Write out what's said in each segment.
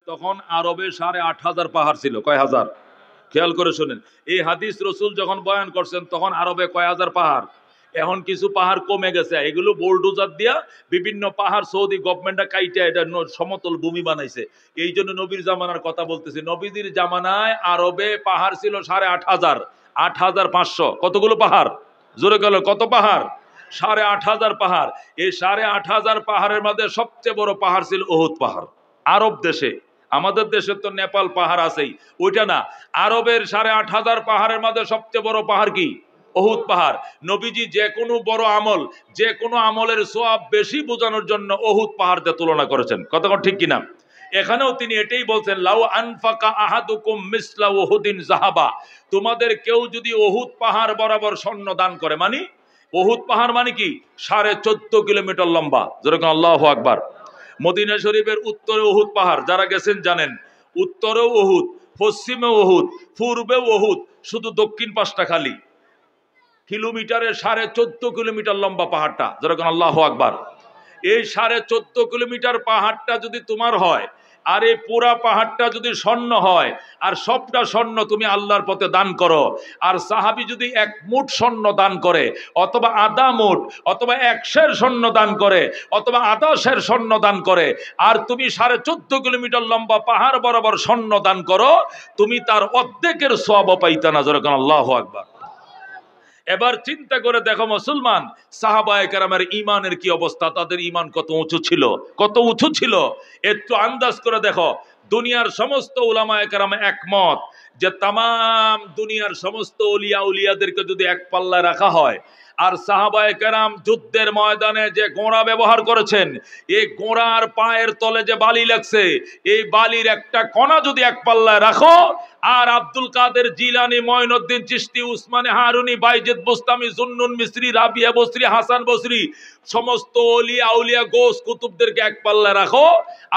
তখন আরবে 8,500 পাহাড় ছিল। কয় হাজার? খেয়াল করে শুনেন, এই হাদিস রসুল যখন বয়ান করছেন তখন আরবে কয় হাজার পাহাড়। এখন কিছু পাহাড় কমে গেছে, এগুলো বোলডোজার দিয়া বিভিন্ন পাহাড় সৌদি গভর্নমেন্টটা কাইটা এটা সমতল ভূমি বানাইছে। এই জন্য নবীর জামানার কথা বলতেছি, নবীদের জামানায় আরবে পাহাড় ছিল 8,500, 8,500। কতগুলো পাহাড়? জোরে গেল কত পাহাড়? 8,500 পাহাড়। এই 8,500 পাহাড়ের মধ্যে সবচেয়ে বড় পাহাড় ছিল উহুদ পাহাড়। আরব দেশে, আমাদের দেশে তো নেপাল পাহাড় আছেই, ওইটা না, আরবের 8,500 পাহাড়ের মধ্যে সবচেয়ে বড় পাহাড় কি? উহুদ পাহাড়। নবীজি যে কোনো বড় আমল, যে কোনো আমলের সওয়াব বেশি বোঝানোর জন্য উহুদ পাহাড় দিয়ে তুলনা করেছেন। কতক্ষণ ঠিক কিনা? এখানেও তিনি এটাই বলছেন, লাউ আনফাকা আহাদুকুম মিসলা উহুদিন যাহাবা, তোমাদের কেউ যদি উহুদ পাহাড় বরাবর স্বর্ণ দান করে, মানে উহুদ পাহাড় মানে কি 14.5 কিলোমিটার লম্বা। যেরকম আল্লাহু আকবার। মদিনা শরীফের উত্তরে উহুদ পাহাড়, যারা গেছেন জানেন, উত্তরেও উহুদ, পশ্চিমেও উহুদ, পূর্বেও উহুদ, শুধু দক্ষিণ পাশটা খালি। কিলোমিটারের 14.5 কিলোমিটার লম্বা পাহাড়টা। যেরকম আল্লাহু আকবার। এই 14.5 কিলোমিটার পাহাড়টা যদি তোমার হয়, আর এই পুরা পাহাড়টা যদি স্বর্ণ হয়, আর সবটা স্বর্ণ তুমি আল্লাহর পথে দান করো, আর সাহাবী যদি 1 মুঠ স্বর্ণ দান করে, অথবা আধা মুঠ, অথবা 1 সের স্বর্ণ দান করে, অথবা আধা সের স্বর্ণ দান করে, আর তুমি 14.5 কিলোমিটার লম্বা পাহাড় বরাবর স্বর্ণ দান করো, তুমি তার অর্ধেকের সওয়াব পাইতা না। যেরকম আল্লাহু আকবার। এবার চিন্তা করে দেখো মুসলমান, সাহাবায়ে কেরামের ঈমানের কি অবস্থা, তাদের ঈমান কত উঁচু ছিল, কত উঁচু ছিল। একটু আন্দাজ করে দেখো, দুনিয়ার সমস্ত উলামায়ে কেরাম একমত যে তামাম দুনিয়ার সমস্ত ওলিয়া উলিয়াদেরকে যদি এক পাল্লায় রাখা হয়, আর সাহাবায়ে কেরাম যুদ্ধের ময়দানে যে গোঁড়া ব্যবহার করেছেন, এই গোঁড়ার পায়ের তলে যে বালি লাগছে, এই বালির একটা কণা যদি এক পাল্লায় রাখো, আর আব্দুল কাদের জিলানী, মঈনুদ্দিন চিশতি, উসমানে হারুনি, বাইজিদ বুস্তামি, জুন্নুন মিসরি, রাবিয়া বসরি, হাসান বসরি, সমস্ত ওলিয়া আউলিয়া গোস কুতুবদেরকে এক পাল্লায় রাখো,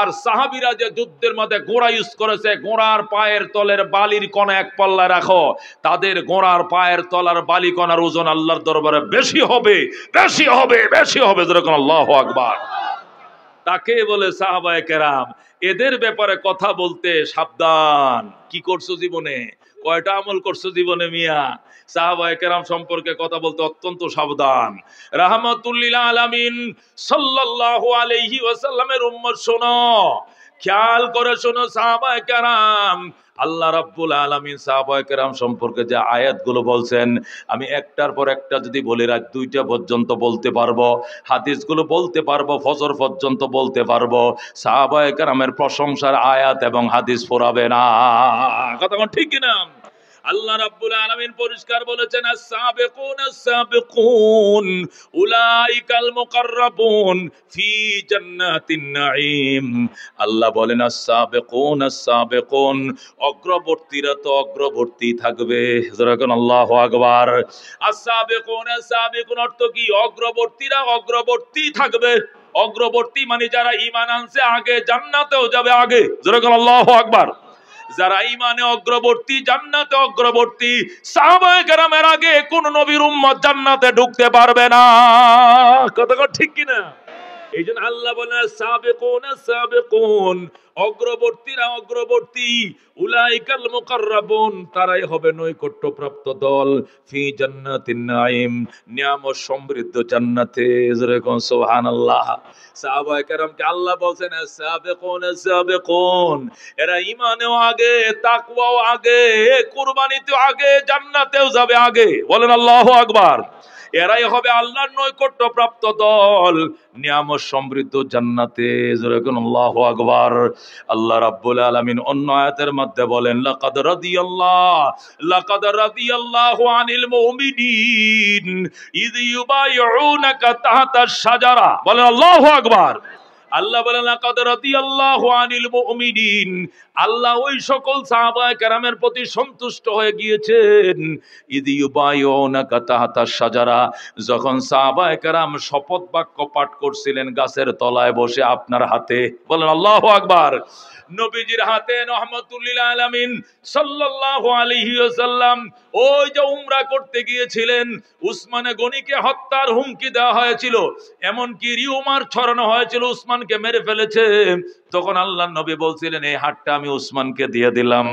আর সাহাবীরা যে যুদ্ধের মধ্যে গোঁড়া ইউজ করেছে, গোঁড়ার পায়ের তলের বালির কণা এক পাল্লায় রাখো, তাদের গোঁড়ার পায়ের তলার বালি কণার ওজন আল্লাহর দরবারে বেশি হবে, বেশি হবে, বেশি হবে। যেরকম আল্লাহু আকবার। তাকে বলে সাহাবায়ে কেরাম। এদের ব্যাপারে কথা বলতে সাবধান। কি করছো জীবনে, কয়টা আমল করছো জীবনে মিয়া, সাহাবায়ে কেরাম সম্পর্কে কথা বলতে অত্যন্ত সাবধান। রাহমাতুল লিল আলামিন সাল্লাল্লাহু আলাইহি ওয়াসাল্লামের উম্মত শোনো, খেয়াল করে শোনো সাহাবায়ে কেরাম, আল্লাহ রাব্বুল আলামিন সাহাবায়ে কেরাম সম্পর্কে যে আয়াতগুলো বলছেন, আমি একটার পর একটা যদি বলি রাত 2টা পর্যন্ত বলতে পারবো, হাদিসগুলো বলতে পারবো, ফজর পর্যন্ত বলতে পারবো। সাহাবায়ে কেরামের প্রশংসার আয়াত এবং হাদিস ফুরাবে না। কথা ঠিক কিনা? আল্লাহ রাব্বুল আলামিন পরিষ্কার বলেছেন, আস-সাবিকুন আস-সাবিকুন উলাইকাল মুকাররাবুন ফি জান্নাতিন নাঈম। আল্লাহ বলেন, আস-সাবিকুন আস-সাবিকুন, অগ্রবর্তীরা তো অগ্রবর্তী থাকবে। যেরকম আল্লাহু আকবার। আস-সাবিকুন আস-সাবিকুন অর্থ কি? অগ্রবর্তীরা অগ্রবর্তী থাকবে। অগ্রবর্তী মানে যারা ঈমান আনছে আগে, জান্নাতেও যাবে আগে। যেরকম আল্লাহু আকবার। যারা ঈমানে অগ্রবর্তী, জান্নাতে অগ্রবর্তী। সাহাবায়ে কেরামের আগে কোন নবীর উম্মত জান্নাতে ঢুকতে পারবে না। কথা ঠিক কিনা? এই জন্য আল্লাহ বলেন, সাবিকুন সাবিকুন, অগ্রবর্তীরা অগ্রবর্তী, উলাইকাল মুকাররাবুন, তারাই হবে নৈকট্যপ্রাপ্ত দল, ফি জান্নাতিন নাঈম, নিয়ামত সমৃদ্ধ জান্নাতে। যেরকম সুবহানাল্লাহ। সাহাবায়ে কেরামকে আল্লাহ বলেন, সাবিকুন সাবিকুন, এরা ঈমানেও আগে, তাকওয়াও আগে, কুরবানিতেও আগে, জান্নাতেও যাবে আগে। বলেন আল্লাহু আকবার। এরাই হবে আল্লাহর নৈকট্য প্রাপ্ত দল, নিয়ামত সমৃদ্ধ জান্নাতে। যেরকম আল্লাহু আকবার। আল্লাহ রাব্বুল আলামিন অন্য আয়াতের মধ্যে বলেন, লাকাদ রাদিয়াল্লাহু আনিল মুমিনিন ইয ইউবাইউনাকা তাহতাশ শাজারা। বলেন আল্লাহু আকবার। আল্লাহ বলেন, লাকাদ রাদিয়াল্লাহু আনিল মুমিনিন, আল্লাহ ওই সকল সাহাবায়ে কেরামের প্রতি সন্তুষ্ট হয়ে গিয়েছেন। ইয ইউবাইউনাকা তাহতাশ শাজারা, যখন সাহাবায়ে কেরাম শপথ বাক্য পাঠ করছিলেন গাছের তলায় বসে আপনার হাতে। বলেন আল্লাহু আকবার। নবীজির হাতে রাহমাতুল লিল আলামিন সাল্লাল্লাহু আলাইহি ওয়াসাল্লাম ওই যে উমরা করতে গিয়েছিলেন, উসমানে গনিকে হত্যার হুমকি দেওয়া হয়েছিল, এমন কি রিউমার ছড়ানো হয়েছিল উসমানকে মেরে ফেলেছে। তখন আল্লাহ নবী বলছিলেন, এই হাতটা আমি উসমানকে দিয়ে দিলাম,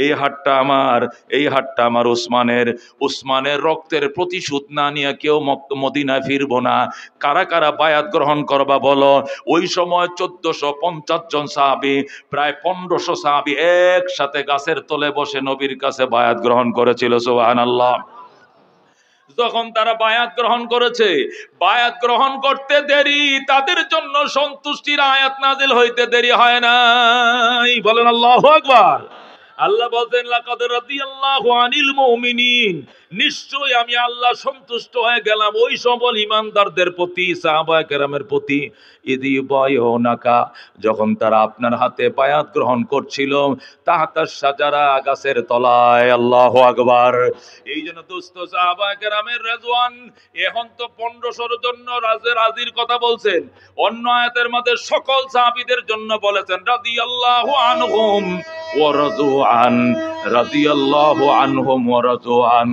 এই হাতটা আমার, এই হাতটা আমার উসমানের। উসমানের রক্তের প্রতিশোধ না নিয়ে কেউ মদিনায় ফিরবো না। কারা কারা বায়াত গ্রহণ করবা বলো? ওই সময় 1450 জন সাহাবী, প্রায় 1500 সাহাবী একসাথে গাছের তলে বসে নবীর কাছে বায়াত গ্রহণ করেছিল। সুবহানাল্লাহ। যখন তারা বায়াত গ্রহণ করেছে, বায়াত গ্রহণ করতে দেরি, তাদের জন্য সন্তুষ্টির আয়াত নাজিল হইতে দেরি হয় নাই। বলেন আল্লাহু আকবার। আল্লাহ বলতেন, লাকাদ রাদিয়াল্লাহু আনিল মুমিনিন, নিশ্চয় আমি আল্লাহ সন্তুষ্ট হয়ে গেলাম ওই সকল ঈমানদারদের প্রতি, সাহাবায়ে কেরামের প্রতি, ইদি বায়ুনাকা, যখন তারা আপনার হাতে বায়াত গ্রহণ করছিল, তাহতাস সাজারা, গাছের তলায়। আল্লাহু আকবার। এই জন্য দোস্ত সাহাবায়ে কেরামের রেজওয়ান, এখন তো 1500 জন্য রাজির কথা বলছেন, অন্য আয়াতের মধ্যে সকল সাহাবীদের জন্য বলেছেন রাদিয়াল্লাহু আনহুম ওয়া রাযু আন, রাদিয়াল্লাহু আনহুম ওয়া রাযু আন।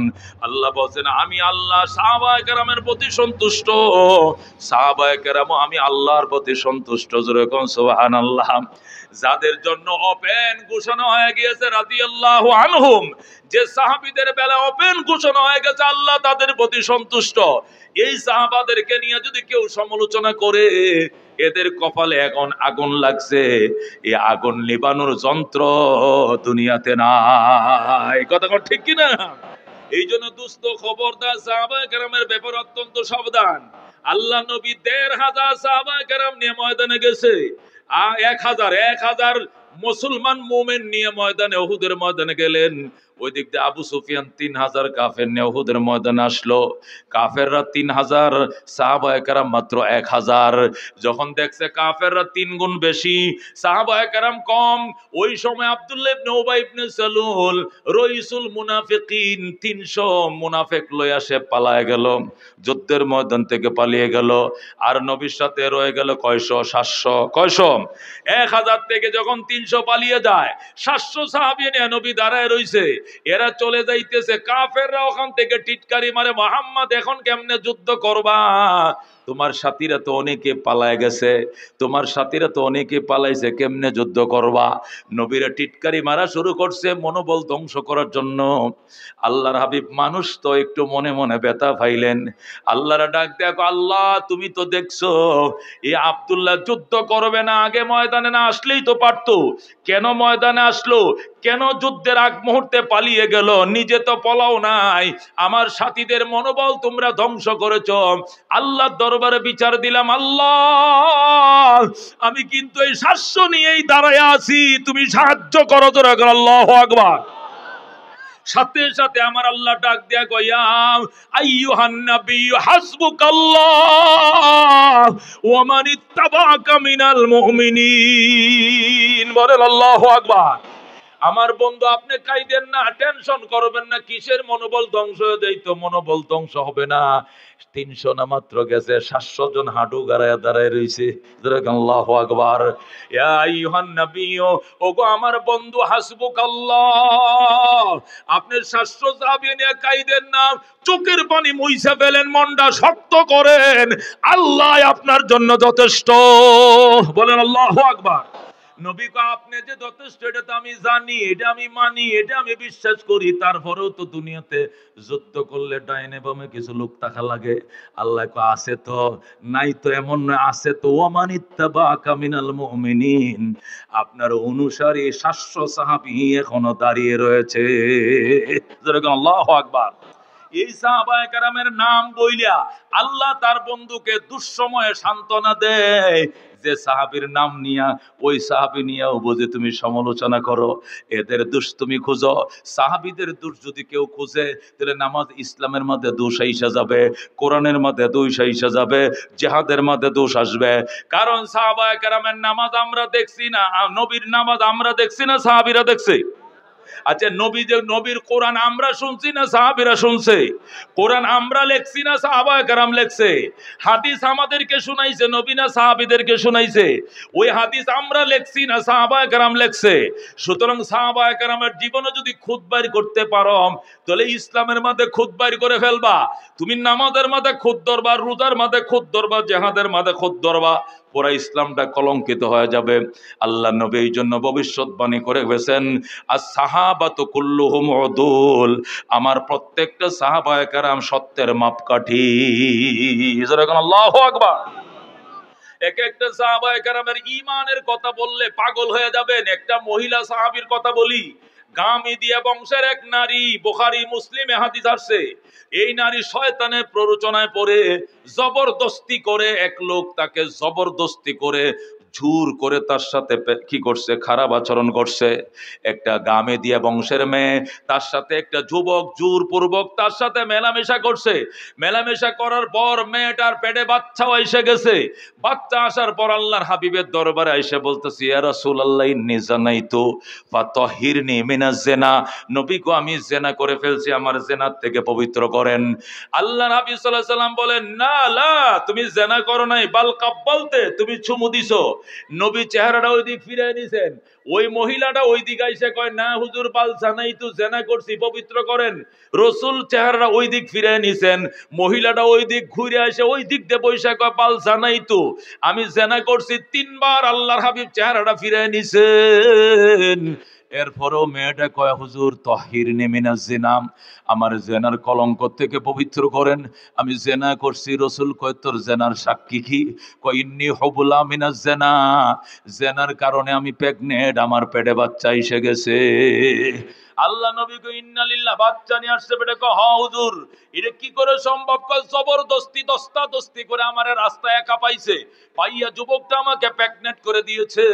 আল্লাহ বলেন, আমি আল্লাহ সাহাবায়ে কেরামের প্রতি সন্তুষ্ট, সাহাবায়ে কেরাম আমি আল্লাহর প্রতি সন্তুষ্ট। জোরে কোন সুবহানাল্লাহ। যাদের জন্য ওপেন ঘোষণা হয়ে গিয়েছে রাদিয়াল্লাহু আনহুম, যে সাহাবীদের বেলা ওপেন ঘোষণা হয়ে গেছে আল্লাহ তাদের প্রতি সন্তুষ্ট, এই সাহাবাদেরকে নিয়ে যদি কেউ সমালোচনা করে, এদের কপালে এখন আগুন লাগছে, এই আগুন নিবানোর যন্ত্র দুনিয়াতে নাই। কথা ঠিক কিনা? এই জন্য দুস্থ খবরদার, সাহাবায়ে কেরামের ব্যাপারে অত্যন্ত সাবধান। আল্লাহ নবী 1500 সাহাবায়ে কেরাম নিয়ে ময়দানে গেছে, 1000 মুসলমান মুমিন নিয়ে ময়দানে, উহুদের ময়দানে গেলেন। ওই দিক দিয়ে আবু সুফিয়ান 3000 কাফের নিয়ে উহুদের ময়দানে আসলো। কাফেররা 3000, সাহাবায়ে কেরাম মাত্র 1000। যখন দেখছে কাফেররা 3 গুণ বেশি, সাহাবায়ে কেরাম কম, ওই সময় আব্দুল্লাহ ইবনে উবাই ইবনে সালুল, রাইসুল মুনাফিকিন, 300 মুনাফিক লইয়া সে পালায় গেল, যুদ্ধের ময়দান থেকে পালিয়ে গেল। আর নবীর সাথে রয়ে গেল কয়শো? 700। কয়শো? 1000 থেকে যখন 300 পালিয়ে যায়, 700 সাহাবী নিয়ে নবী দাঁড়ায় রইছে। এরা চলে যাইতেছে, কাফেররা ওখান থেকে টিটকারি মারে, মুহাম্মদ এখন কেমনে যুদ্ধ করবা? তোমার সাথীরা তো অনেকে পালায় গেছে, তোমার সাথীরা তো অনেকে পালাইছে, কেমনে যুদ্ধ করবা? নবীরা টিটকারি মারা শুরু করছে মনোবল ধ্বংস করার জন্য। আল্লাহর হাবিব মানুষ তো একটু মনে মনে ব্যথা পাইলেন। আল্লাহরা ডাক দেখো, আল্লাহ তুমি তো দেখছো এই আব্দুল্লাহ যুদ্ধ করবে না, আগে ময়দানে না আসলেই তো পারতো, কেন ময়দানে আসলো? কেন যুদ্ধের আগ মুহূর্তে পালিয়ে গেল? নিজে তো পলাও নাই, আমার সাথীদের মনোবল তোমরা ধ্বংস করেছো। আল্লাহর দরবারে বিচার দিলাম, আল্লাহ আমি কিন্তু এই 700 নিয়েই দাঁড়ায় আছি, তুমি সাহায্য করো। জোরে করো আল্লাহু আকবার। সাথে সাথে আমার আল্লাহ ডাক দেয়া কইয়া, আইয়ুহান নবী হাসবুকাল্লাহ ওয়া মান ইত্তাবাআকা মিনাল মুমিনিন। বলেন আল্লাহু আকবার। আমার বন্ধু, আপনি কাইদেন না, টেনশন করবেন না, কিসের মনোবল ধ্বংস হয়ে যায়? তো মনোবল ধ্বংস হবে না। 300 না মাত্র গেছে, 700 জন হাঁটু গাড়ায় দাঁড়ায় রয়েছে। আল্লাহু আকবার। ইয়া আইয়ুহান নবী, ওগো আমার বন্ধু, হাসবুকাল্লাহ, আপনি 700 সাহাবী নিয়ে কাইদেন না, চোখের পানি মুইছে ফেলেন, মনটা শক্ত করেন, আল্লাহ আপনার জন্য যথেষ্ট। বলেন আল্লাহু আকবার। নবী কো, আপনি যে যথেষ্ট এটা তো আমি জানি, এটা আমি মানি, এটা আমি বিশ্বাস করি, তারপরেও তো দুনিয়াতে যুদ্ধ করলে ডাইনে বামে কিছু লোক থাকা লাগে। আল্লাহ কো, আছে তো, নাই তো এমন নয়, আছে তো। ওয়ামান ইত্তাবাআকা মিনাল মুমিনিন, আপনার অনুসারী 700 সাহাবী এখনো দাঁড়িয়ে রয়েছে। যেরকম আল্লাহু আকবার। এই সাহাবায়ে কেরামের নাম বইলা আল্লাহ তার বন্ধুকে দুঃসময়ে সান্ত্বনা দেয়। যে সাহাবীর নাম নিয়া, ওই সাহাবী নিয়াও বুঝে তুমি সমালোচনা করো, এদের দোষ তুমি খুঁজো। সাহাবীদের দোষ যদি কেউ খুঁজে, তাহলে নামাজ ইসলামের মধ্যে দোষ আইসা যাবে, কোরআনের মধ্যে দোষ আইসা যাবে, জিহাদের মধ্যে দোষ আসবে। কারণ সাহাবায়ে কেরামের নামাজ আমরা দেখছি না, নবীর নামাজ আমরা দেখছি না, সাহাবীরা দেখছে। আচ্ছা, নবীর কোরআন আমরা শুনছি না সাহাবীরা শুনছে? কোরআন আমরা লেখছি না সাহাবায়ে কেরাম লেখছে? হাদিস আমাদেরকে শুনাইছে নবী না সাহাবীদেরকে শুনাইছে? ওই হাদিস আমরা লেখছি না সাহাবায়ে কেরাম লেখছে? সুতরাং সাহাবায়ে কেরামের জীবনে যদি খুদ বাইর করতে পারো, তাহলে ইসলামের মধ্যে খুদ বাইর করে ফেলবা। তুমি নামাজের মধ্যে খুদ ধরবা, রোজার মধ্যে খুদ ধরবা, জিহাদের মধ্যে খুদ ধরবা, পুরা ইসলামটা কলঙ্কিত হয়ে যাবে। আল্লাহ নবী এই জন্য ভবিষ্যৎবাণী করে গেছেন, as-সাহাবাতু কুল্লুহুম উদুল, আমার প্রত্যেকটা সাহাবায়ে কেরাম সত্যের মাপকাঠি। আল্লাহু আকবার। এক একটা সাহাবায়ে কেরামের ঈমানের কথা বললে পাগল হয়ে যাবেন। একটা মহিলা সাহাবীর কথা বলি, গামিদিয়া বংশের এক নারী, বুখারী মুসলিমে হাদিস আসছে। এই নারী শয়তানের প্ররোচনায় পড়ে জবরদস্তি করে, এক লোক তাকে জবরদস্তি করে জোর করে তার সাথে কি করছে, খারাপ আচরণ করছে। একটা গামেদিয়া বংশের মেয়ে, তার সাথে একটা যুবক জোরপূর্বক তার সাথে মেলামেশা করছে। মেলামেশা করার পর মেয়েটার পেটে বাচ্চাও এসে গেছে। বাচ্চা আসার পর আল্লাহর হাবিবের দরবারে এসে বলতেছি, ইয়া রাসূলুল্লাহ ইন্নী জানাইতু ফাতাহিরনি মিনাজ জিনা, নবী গো আমি জিনা করে ফেলছি, আমার জিনার থেকে পবিত্র করেন। আল্লাহর হাবিব সাল্লাল্লাহু আলাইহি সাল্লাম বলেন, না লা, তুমি জিনা করো নাই, বাল কাব্বালতে, তুমি চুমু দিছো। নবী চেহারাটা ওই দিক ফিরিয়ে নিছেন। ওই মহিলাটা ওই দিকে এসে কয়, না হুজুর, বাল জানাইতু, জিনা করছি, পবিত্র করেন। রাসূল চেহারাটা ওই দিক ফিরিয়ে নিছেন। মহিলাটা ওই দিক ঘুরে এসে ওই দিক দিয়ে বসে কয়, বাল জানাইতু, আমি জিনা করছি। তিনবার আল্লাহর হাবিব চেহারাটা ফিরিয়ে নিছেন। এরপরও মেয়েটা কয়, হুজুর তাহিরনি মিনাজ জিনা, আমার জেনার কলঙ্ক থেকে পবিত্র করেন, আমি জেনা করছি। রাসূল কয়, তোর জেনার সাক্ষী কি? কয়, ইন্নী হুবলা মিনাজ জিনা, জেনার কারণে আমি প্রেগনেন্ট, আমার পেটে বাচ্চা এসে গেছে। আল্লাহ নবী কয়, ইন্না লিল্লাহ, বাচ্চা নিয়ে আসছে পেটে? কয়, হ্যাঁ হুজুর। এটা কি করে সম্ভব? কয়, জবরদস্তি দস্তাদস্তি করে আমার রাস্তায় একা পাইছে, পাইয়া যুবকটা আমাকে প্রেগনেন্ট করে দিয়েছে।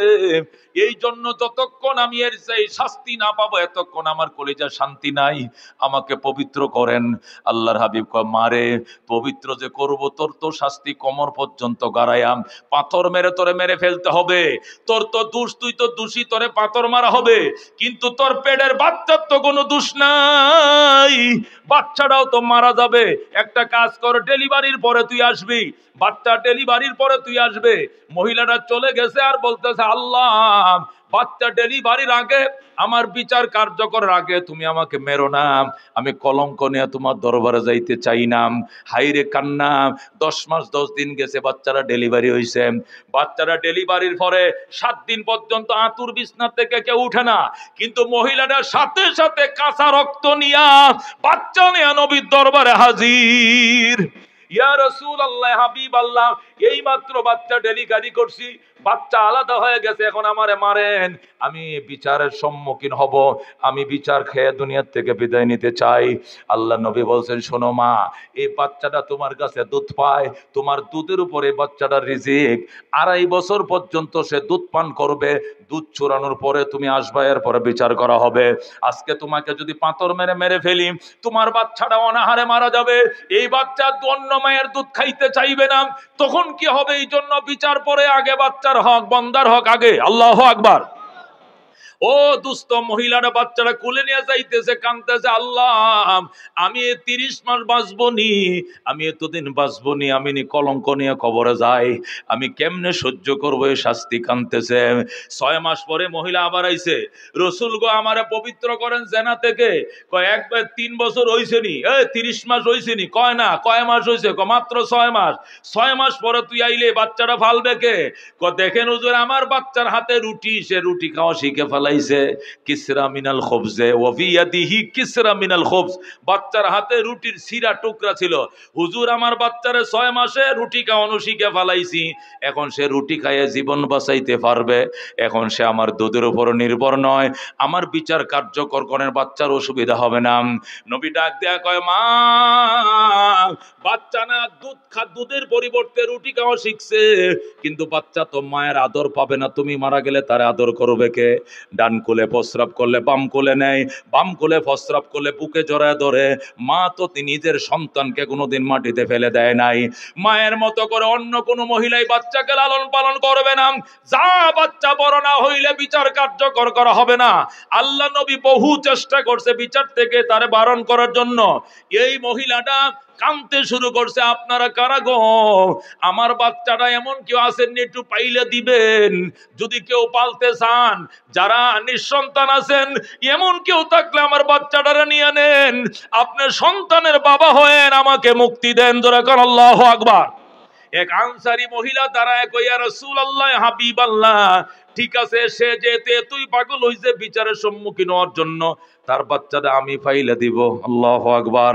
এই জন্য যতক্ষণ আমি এর সেই শাস্তি না পাবো, এতক্ষণ আমার কলিজা শান্তি নাই, আমাকে পবিত্র করেন। আল্লাহর হাবিব কয়, মারে পবিত্র যে করব, তোর তো শাস্তি কোমর পর্যন্ত গাড়ায়াম, পাথর মেরে তোরে মেরে ফেলতে হবে। তোর তো দোষ, তুই তো দোষী, তোরে পাথর মারা হবে। কিন্তু তোর পেটের বাচ্চার তো কোনো দোষ নাই, বাচ্চাটাও তো মারা যাবে। একটা কাজ কর, ডেলিভারির পরে তুই আসবি, বাচ্চা ডেলিভারির পরে তুই আসবে। মহিলাটা চলে গেছে আর বলতেছে, আল্লাহ, বাচ্চা ডেলিভারির আগে, আমার বিচার কার্যকর আগে তুমি আমাকে মেরো না, আমি কলঙ্ক নিয়ে তোমার দরবারে যাইতে চাই না। হাইরে কান্না। 10 মাস 10 দিন গেছে, বাচ্চারা ডেলিভারি হয়েছে। বাচ্চারা ডেলিভারির পরে 7 দিন পর্যন্ত আতুর বিছনা থেকে কেউ উঠে না, কিন্তু মহিলাটার সাথে সাথে কাঁচা রক্ত নিয়া বাচ্চা নিয়ে নবীর দরবারে হাজির। ইয়া রাসূলুল্লাহ, হাবিব আল্লাহ, এই মাত্র বাচ্চা ডেলিভারি করছি, বাচ্চা আলাদা হয়ে গেছে, এখন আমারে মারেন, আমি বিচারের সম্মুখীন হব, আমি বিচার খেয়ে দুনিয়ার থেকে বিদায় নিতে চাই। আল্লাহ নবী বলছেন, শোনো মা, এই বাচ্চাটা তোমার কাছে দুধ পায়, তোমার দুধের উপরে বাচ্চাটার রিজিক, 2.5 বছর পর্যন্ত সে দুধ পান করবে, দুধ চুরানোর পরে তুমি আসবা, এর পরে বিচার করা হবে। আজকে তোমাকে যদি পাথর মেরে মেরে ফেলি, তোমার বাচ্চাটা অনাহারে মারা যাবে, এই বাচ্চা অন্য মায়ের দুধ খাইতে চাইবে না, তখন কি হবে? এই জন্য বিচার পরে, আগে বাচ্চার হক, বন্দার হক আগে। আল্লাহু আকবার। ও দুস্থ মহিলাটা বাচ্চাটা কোলে নিয়ে যাইতেছে, কাঁদতেছে, আল্লাহ, আমি 30 মাস বাঁচবো নি, আমি এতদিন বাঁচবো নি, আমি কলঙ্ক নিয়ে কবরে যাই, আমি কেমনে সহ্য করবো এই শাস্তি? কাঁদতেছে। 6 মাস পরে মহিলা আবার আইছে, রাসূল গো, আমারে পবিত্র করেন জেনা থেকে। কয়, একবার 3 বছর হইছে নি? 30 মাস হইছে নি? কয় না। কয় মাস হইছে? মাত্র 6 মাস। 6 মাস পরে তুই আইলে বাচ্চাটা ফালবে কে? দেখেন হুজুর, আমার বাচ্চার হাতে রুটি, সে রুটি খাওয়া শিখে ফেলাইছে। কিসরা মিনাল খুবজে ওয়া ফি ইয়াদিহি কিসরা মিনাল খুবজ, বাচ্চার হাতে রুটির সিরা টুকরা ছিল। হুজুর, আমার বাচ্চারে 6 মাসে রুটি খাওয়ানো শিখে ফেলাইছি, এখন সে রুটি খাইয়ে জীবন বাঁচাইতে পারবে, এখন সে আমার দুধের উপর নির্ভর নয়, আমার বিচার কার্যকর করেন, বাচ্চার অসুবিধা হবে না। নবী ডাক দেয়া কয়, মা, বাচ্চা না দুধের পরিবর্তে রুটি খাওয়া শিখছে, কিন্তু বাচ্চা তো মায়ের আদর পাবে না, তুমি মারা গেলে তার আদর করবে কে? ডান কোলে প্রস্রাব করলে বাম কোলে নেয়, বাম কোলে প্রস্রাব করলে বুকে জড়ায় ধরে। মা তো নিজের সন্তানকে কোনোদিন মাটিতে ফেলে দেয় নাই, মায়ের মতো করে অন্য কোনো মহিলাই বাচ্চাকে লালন পালন করবে না। যা বাচ্চা বড় না হইলে বিচার কার্যকর করা হবে না। আল্লাহ নবী বহু চেষ্টা করছে বিচার থেকে তারে বারণ করার জন্য। এই মহিলাটা কাঁদতে শুরু করছে, আপনারা কারা গো? আমার বাচ্চাটা এমন কেউ আছেন, একটু পাইলে দিবেন, যদি কেউ পালতে চান, যারা নিঃসন্তান আছেন, এমন কেউ থাকলে আমার বাচ্চাটারা নিয়ে নেন, আপনার সন্তানের বাবা হয়েন, আমাকে মুক্তি দেন। জোরে কান আল্লাহু আকবার। এক আনসারী মহিলা দাঁড়ায় কই, ইয়া রাসূলুল্লাহ, হাবিবাল্লাহ, ঠিক আছে, সে যেতে তুই পাগল হইছে বিচারের সম্মুখীন হওয়ার জন্য, তার বাচ্চাটা আমি ফাইলে দিব। আল্লাহু আকবার।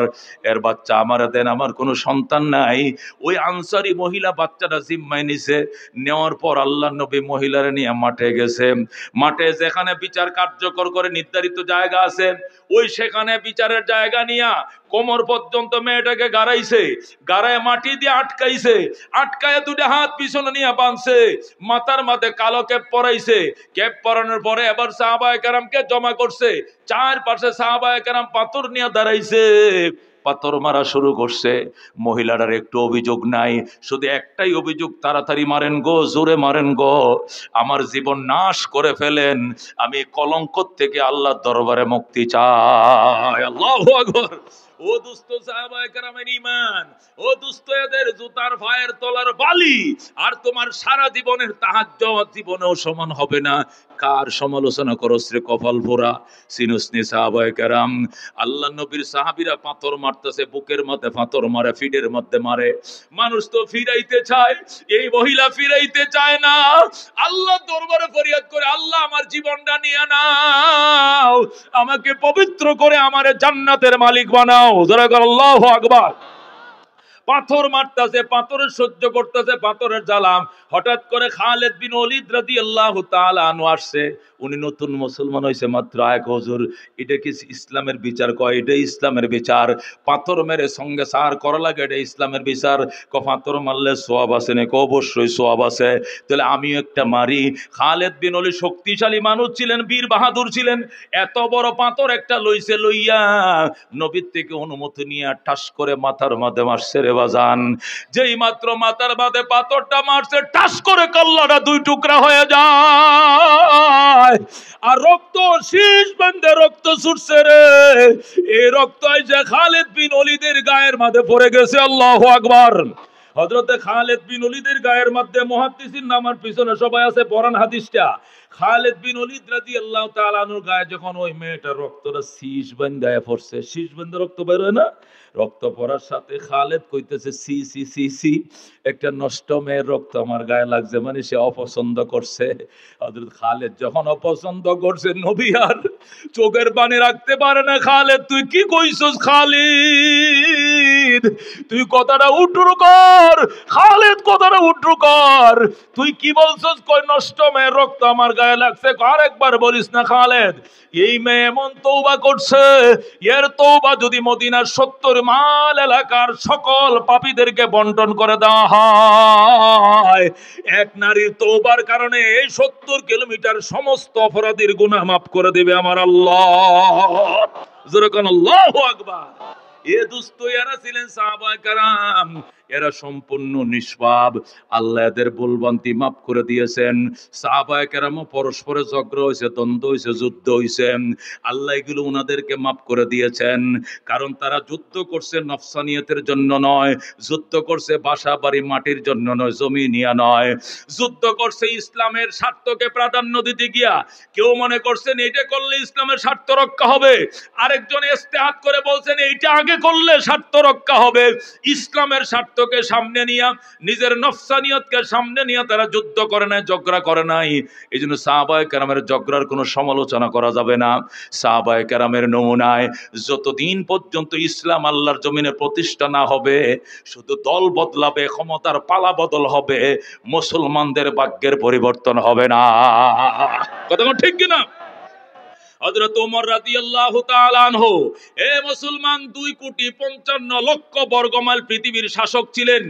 এর বাচ্চা আমার দেন, আমার কোনো সন্তান নাই। ওই আনসারী মহিলা বাচ্চাটা জিম্মায় নিছে। নেওয়ার পর আল্লাহর নবী মহিলারে নিয়ে মাঠে গেছে। মাঠে যেখানে বিচার কার্যকর করে নির্ধারিত জায়গা আছে, ওই সেখানে বিচারের জায়গা নিয়া কোমর পর্যন্ত মেয়েটাকে গাড়াইছে, গাড়ায় মাটি দিয়ে আটকাইছে, আটকায় দুটো হাত পিছনে নিয়ে বাঁধছে, মাথার মাঝে কালো ক্যাপ পরাইছে। ক্যাপ পরানোর পরে এবার সাহাবায়ে কেরামকে জমা করছে। চারপাশে সাহাবায়ে কেরাম পাথর নিয়ে দাঁড়াইছে, পাথর মারা শুরু করছে। মহিলাটার একটু অভিযোগ নাই, শুধু একটাই অভিযোগ, তাড়াতাড়ি মারেন গো, জোরে মারেন গো, আমার জীবন নাশ করে ফেলেন, আমি কলঙ্ক থেকে আল্লাহর দরবারে মুক্তি চাই। আল্লাহু আকবার। ও দুস্থ সাহাবায়ে কেরামের ঈমান, ও দুস্থ এদের জুতার পায়ের তলার বালি আর তোমার সারা জীবনের তাহাজ্জুদ জীবনেও সমান হবে না। কার সমালোচনা করছ রে কপাল ভরা? সিনুসনি সাহাবায়ে কেরাম। আল্লাহ নবীর সাহাবীরা পাথর মারতেছে, বুকের মধ্যে পাথর মারে, ফিডের মধ্যে মারে। মানুষ তো ফিরাইতে চায়, এই মহিলা ফিরাইতে চায় না। আল্লাহ দরবারে ফরিয়াদ করে, আল্লাহ আমার জীবনটা নিয়ে নাও, আমাকে পবিত্র করে আমারে জান্নাতের মালিক বানাও। যারা বলে আল্লাহু আকবার। পাথর মারতেছে, পাথরের সহ্য করতেছে, পাথরের জ্বালাম। হঠাৎ করে খালিদ বিন ওলীদ রাদিয়াল্লাহু তাআলা আনহু আসছে। উনি নতুন মুসলমান হয়েছে মাত্র। এক হুজুর, এটা কি ইসলামের বিচার? কয় এটা ইসলামের বিচার। পাথর মেরে সঙ্গে সার করা লাগে, এটা ইসলামের বিচার। পাথর মারলে সওয়াব আছে নাকি? অবশ্যই সওয়াব আছে। তাহলে আমিও একটা মারি। খালিদ বিন ওলীদ শক্তিশালী মানুষ ছিলেন, বীর বাহাদুর ছিলেন। এত বড় পাথর একটা লইছে, লইয়া নবীর থেকে অনুমতি নিয়ে ঠাস করে মাথার মধ্যে মারছে রে বাজান। যেই মাত্র মাথার মধ্যে পাথরটা মারছে, ঠাস করে কল্লাটা দুই টুকরা হয়ে যায়, আর রক্ত শীষ বেঁধে রক্ত ছুটছে রে। এই রক্ত যে খালিদ বিন ওলীদের গায়ের মধ্যে পড়ে গেছে। আল্লাহু আকবার। হযরতে খালিদ বিন ওলীদের গায়ের মধ্যে, মুহাদ্দিসিন নামার পিছনে সবাই আছে, পড়ান হাদিসটা। খালিদ বিন ওলীদ রাদিয়াল্লাহু তাআলা আনহুর গায়ে যখন ওই মেয়েটার রক্তটা শীষ বেঁধে পড়ছে, শীষ বেঁধে রক্ত বের হয় না, রক্ত পড়ার সাথে খালিদ কইতেছে, সি সি সি সি, একটা নষ্ট মেয়ের রক্ত আমার গায়ে লাগছে, মানে সে অপছন্দ করছে। হযরত খালিদ যখন অপছন্দ করছে, নবী আর চোখের পানি রাখতে পারে না। খালিদ, তুই কি কইছস? খালিদ, তুই কথাটা উঠরু কর। খালিদ, কথাটা উঠরু কর। তুই কি বলছস? কই নষ্ট মেয়ের রক্ত আমার গায়ে লাগছে। আরেকবার বলিস না খালিদ। এই মেয়ে এমন তওবা করছে, এর তওবা যদি মদিনার 70 মাইল এলাকার সকল পাপীদেরকে বন্টন করে দেওয়া হয়, এক নারীর তওবার কারণে এই 70 কিলোমিটার সমস্ত অপরাধীর গুনাহ মাফ করে দেবে আমার আল্লাহ। জোরে কোন আল্লাহু আকবার। এ দুস্থ এরা ছিলেন সাহাবায়ে কেরাম, এরা সম্পূর্ণ নিষ্পাপ। আল্লাহ এদের ভুলভ্রান্তি মাফ করে দিয়েছেন। সাহাবায়ে কেরামও পরস্পরে ঝগড়া হয়েছে, দ্বন্দ্ব হয়েছে, যুদ্ধ হয়েছে, আল্লাহ এগুলো উনাদেরকে মাফ করে দিয়েছেন। কারণ তারা যুদ্ধ করছে নফসানিয়তের জন্য নয়, যুদ্ধ করছে বাসা বাড়ি মাটির জন্য নয়, জমি নিয়ে নয়, যুদ্ধ করছে ইসলামের স্বার্থকে প্রাধান্য দিতে গিয়া। কেউ মনে করছেন এইটা করলে ইসলামের স্বার্থ রক্ষা হবে, আরেকজন ইস্তেহাদ করে বলছেন এইটা আগে করলে স্বার্থ রক্ষা হবে। ইসলামের স্বার্থকে সামনে নিয়ে, নিজের নফসানিয়তকে সামনে নিয়ে তারা যুদ্ধ করে নাই, ঝগড়া করে নাই। এই জন্য সাহাবায়ে কেরামের ঝগড়ার কোনো সমালোচনা করা যাবে না। সাহাবায়ে কেরামের নমুনায় যতদিন পর্যন্ত ইসলাম আল্লাহর জমিনে প্রতিষ্ঠা না হবে, শুধু দল বদলাবে, ক্ষমতার পালা বদল হবে, মুসলমানদের ভাগ্যের পরিবর্তন হবে না। কথা ঠিক কিনা? হযরত ওমর রাদিয়াল্লাহু তাআলা আনহু, এ মুসলমান, 2,55,00,000 বর্গমাইল পৃথিবীর শাসক ছিলেন।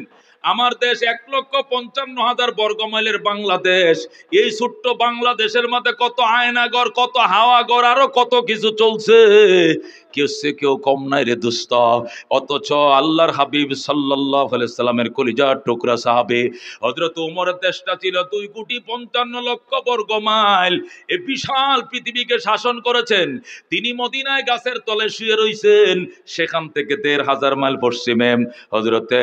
আমার দেশ 1,55,000 বর্গমাইলের বাংলাদেশ। এই ছোট্ট বাংলাদেশের মধ্যে কত আয়নাগর, কত হাওয়াগর, আরো কত কিছু চলছে। কেউ কম নাই রে দোস্ত। অথচ আল্লাহর হাবিব সাল্লাল্লাহু আলাইহি সাল্লামের কলিজার টুকরা সাহাবী হযরত ওমরের দেশটা ছিল 2,55,00,000 বর্গমাইল। এই বিশাল পৃথিবীকে শাসন করেছেন তিনি। মদিনায় গাছের তলে শুয়ে রইছেন, সেখান থেকে 1,500 মাইল পশ্চিমে হযরতে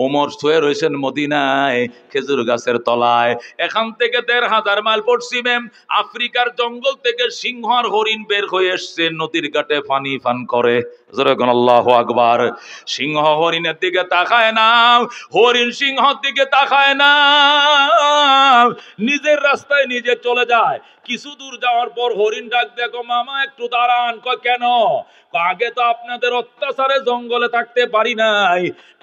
ওমর শুয়ে রয়েছেন মদিনায় খেজুর গাছের তলায়। এখান থেকে 1,500 মাইল পশ্চিমে আফ্রিকার জঙ্গল থেকে সিংহ আর হরিণ বের হয়ে এসছে, নদীর ঘাটে পানি পান করে। যেরকম আল্লাহু আকবার। সিংহ হরিণের দিকে তাকায় না, হরিণ সিংহর দিকে তাকায় না, নিজের রাস্তায় নিজে চলে যায়। কিছু দূর যাওয়ার পর হরিণ ডাক, দেখো মামা একটু দাঁড়ান। কয় কেন? আগে তো আপনাদের অত্যাচারে জঙ্গলে থাকতে পারি নাই,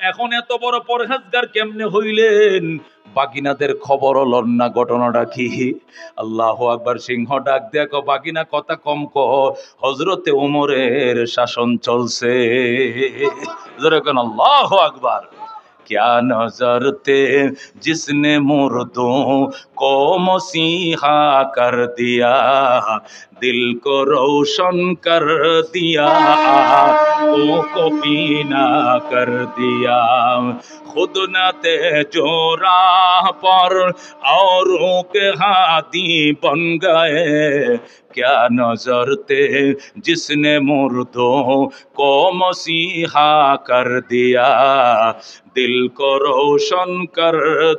এখন এত বড় পরহেজগার কেমনে হইলেন? বাগিনাদের খবর লন না, ঘটনাটা কি? আল্লাহু আকবার। সিংহ ডাক দেখো, বাগিনা কথা কম কহ, হযরতে ওমরের শাসন চলছে। যেরকম আল্লাহু আকবার। क्या नजर थे जिसने मुर्दों को मसीहा कर दिया, दिल को रोशन कर दिया, आँखों को बीना कर दिया, खुद न थे जो राह पर औरों के हाथी बन गए, क्या नजर थे जिसने मुर्दों को मसीहा कर दिया, दिल को रोशन कर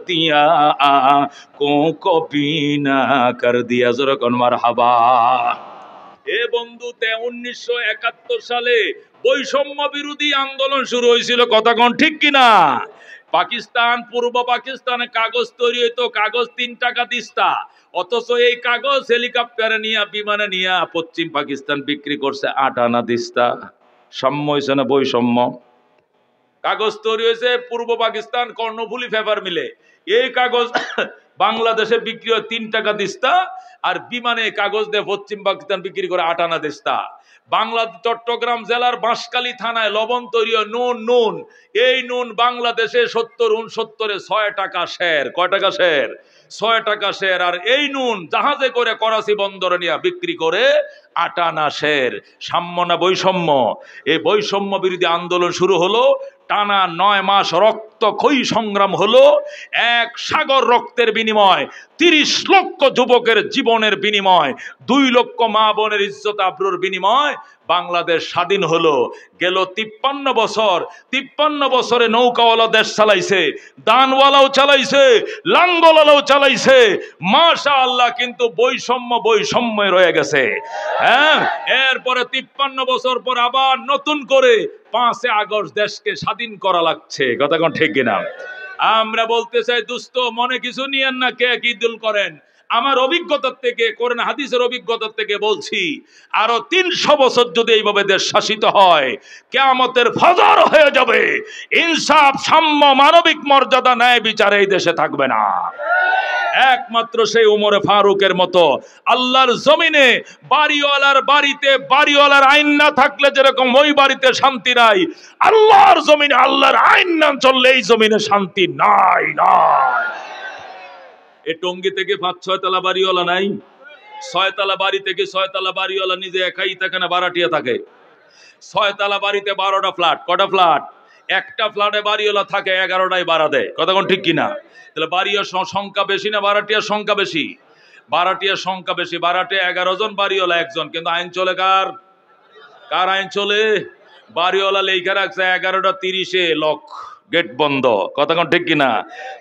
दिया, आँखों को बीना कर दिया। जरा कौन मरहबा। এ বন্ধুতে 1971 সালে বৈষম্য বিরোধী আন্দোলন শুরু হয়েছিল, কথা কোন ঠিক কিনা? পাকিস্তান, পূর্ব পাকিস্তানে কাগজ তৈরি হইতো, কাগজ 3 টাকা দিস্তা, অথচ এই কাগজ হেলিকপ্টারে নিয়ে, বিমানে নিয়ে পশ্চিম পাকিস্তান বিক্রি করছে 8 আনা দিস্তা। সাম্য হয়েছে না বৈষম্য? কাগজ তৈরি হয়েছে পূর্ব পাকিস্তান কর্ণফুলী পেপার মিলে, এই কাগজ বাংলাদেশে বিক্রি হয় 3 টাকা দিস্তা, আর বিমানে কাগজ দিয়ে পশ্চিম পাকিস্তান বিক্রি করে 8 আনা দিস্তা। বাংলাদেশ চট্টগ্রাম জেলার বাঁশখালী থানায় লবণ তৈরি হয়, নুন। এই নুন বাংলাদেশে 70-69 6 টাকা শের। কয় টাকা শের? 6 টাকা শের। আর এই নুন জাহাজে করে করাচি বন্দরে নিয়ে বিক্রি করে 8 আনা শের। সাম্য না বৈষম্য? এই বৈষম্য বিরোধী আন্দোলন শুরু হলো, টানা 9 মাস রক্তক্ষয়ী সংগ্রাম হলো। 1 সাগর রক্তের বিনিময়, 30 লক্ষ যুবকের জীবনের বিনিময়, 2 লক্ষ মা বোনের ইজ্জত আবরুর বিনিময় বাংলাদেশ স্বাধীন হলো। গেল 53 বছর। 53 বছরে নৌকাওয়ালা দেশ চালাইছে, দানওয়ালাও চালাইছে, লাঙ্গলওয়ালাও চালাইছে, মাশাআল্লাহ। কিন্তু বৈষম্য রয়ে গেছে। হ্যাঁ, এরপরে 53 বছর পর আবার নতুন করে 5 আগস্ট দেশকে স্বাধীন করা লাগছে। কথা কোন ঠিক কিনা? আমরা বলতে চাই দোস্ত, মনে কিছু নিয়েন না, কে কি দিল করেন। আমার অভিজ্ঞতার থেকে, কোরআন হাদিসের অভিজ্ঞতার থেকে বলছি, আরো 300 বছর যদি এইভাবে দেশ শাসিত হয়, কিয়ামতের ফজর হয়ে যাবে। ইনসাফ, সাম্য, মানবিক মর্যাদা, ন্যায় বিচার এই দেশে থাকবে না। একমাত্র সেই উমরে ফারুকের মতো আল্লাহর জমিনে বাড়িওয়ালার বাড়িতে বাড়িওয়ালার আইন না থাকলে যেরকম ওই বাড়িতে শান্তি নাই, আল্লাহর জমিনে আল্লাহর আইন না চললে এই জমিনে শান্তি নাই। এ টঙ্গী থেকে 5-6 তলা বাড়িওয়ালা নাই? 6 তলা বাড়ি থেকে 6 তলা বাড়িওয়ালা নিজে একাই থাকে না ভাড়াটিয়া থাকে? 6 তলা বাড়িতে 12টা ফ্ল্যাট। কটা ফ্ল্যাট? একটা ফ্ল্যাটে বাড়িওয়ালা থাকে, 11টাই ভাড়া দেয়। কথা কোন ঠিক কিনা? তাহলে বাড়িওয়ার সংখ্যা বেশি না ভাড়াটিয়ার সংখ্যা বেশি? ভাড়াটিয়ার সংখ্যা বেশি। ভাড়াটিয়া 11 জন, বাড়িওয়ালা 1 জন। কিন্তু আইন চলে কার? আইন চলে? বাড়িওয়ালা লেখা রাখছে 11টা 30-এ লক, গেট বন্ধ। কথা কোন ঠিক কিনা?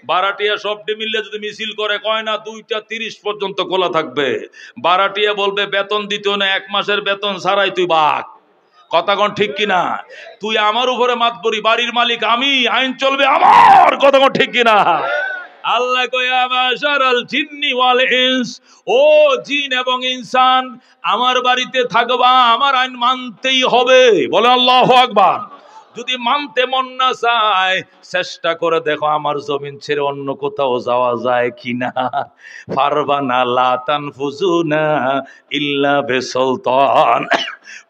ভাড়াটিয়া সবটি মিললে যদি মিছিল করে, কয় না 2টা 30 পর্যন্ত খোলা থাকবে। ভাড়াটিয়া বলবে বেতন দিতেও না, 1 মাসের বেতন ছাড়াই তুই বাক। কথা কোন ঠিক কিনা? তুই আমার উপরে মাতবরি, বাড়ির মালিক আমি, আইন চলবে আমার। কথা কোন ঠিক কিনা? আল্লাহ কয় মাশারাল জিন্নি ওয়াল ইনস, ও জিন এবং ইনসান, আমার বাড়িতে থাকবা, আমার আইন মানতেই হবে। বলে আল্লাহু আকবার। যদি মানতে মন না চায়, চেষ্টা করে দেখো আমার জমিন ছেড়ে অন্য কোথাও যাওয়া যায় কিনা। পারবা না, লা তানফুজুনা ইল্লা বিসুলতান।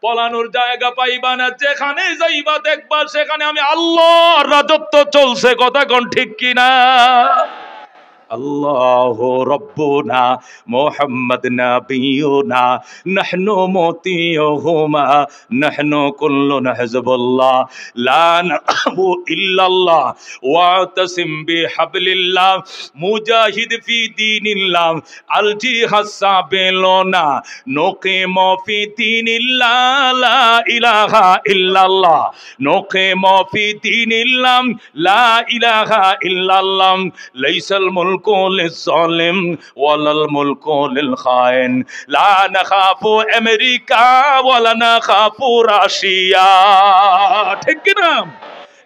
পলানোর জায়গা পাইবা না, যেখানে যাইবা দেখবা সেখানে আমি আল্লাহর রাজত্ব চলছে। কথা কোন ঠিক কিনা? আল্লাহু রাব্বুনা মুহাম্মদ নাবিয়ুনা নাহনু মুতিয়ুহুমা নাহনু কুল্লুনা হিজবুল্লাহ লা নাবু ইল্লাল্লাহ ওয়াতাসিম বিহাবলিল্লাহ মুজাহিদ ফি দীনিল্লাহ আল জিহাদ সাবিলুনা নুকিমু ফি দীনিল্লাহ লা ইলাহা ইল্লাল্লাহ নুকিমু ফি দীনিল্লাহ লা ইলাহা ইল্লাল্লাহ লাইসাল মুলক মুলকু লিজ-জালিম ওয়ালাল মুলকু লিল খায়েন লা নাখাফু আমেরিকা ওয়ালা নাখাফু রাশিয়া ঠিক কি না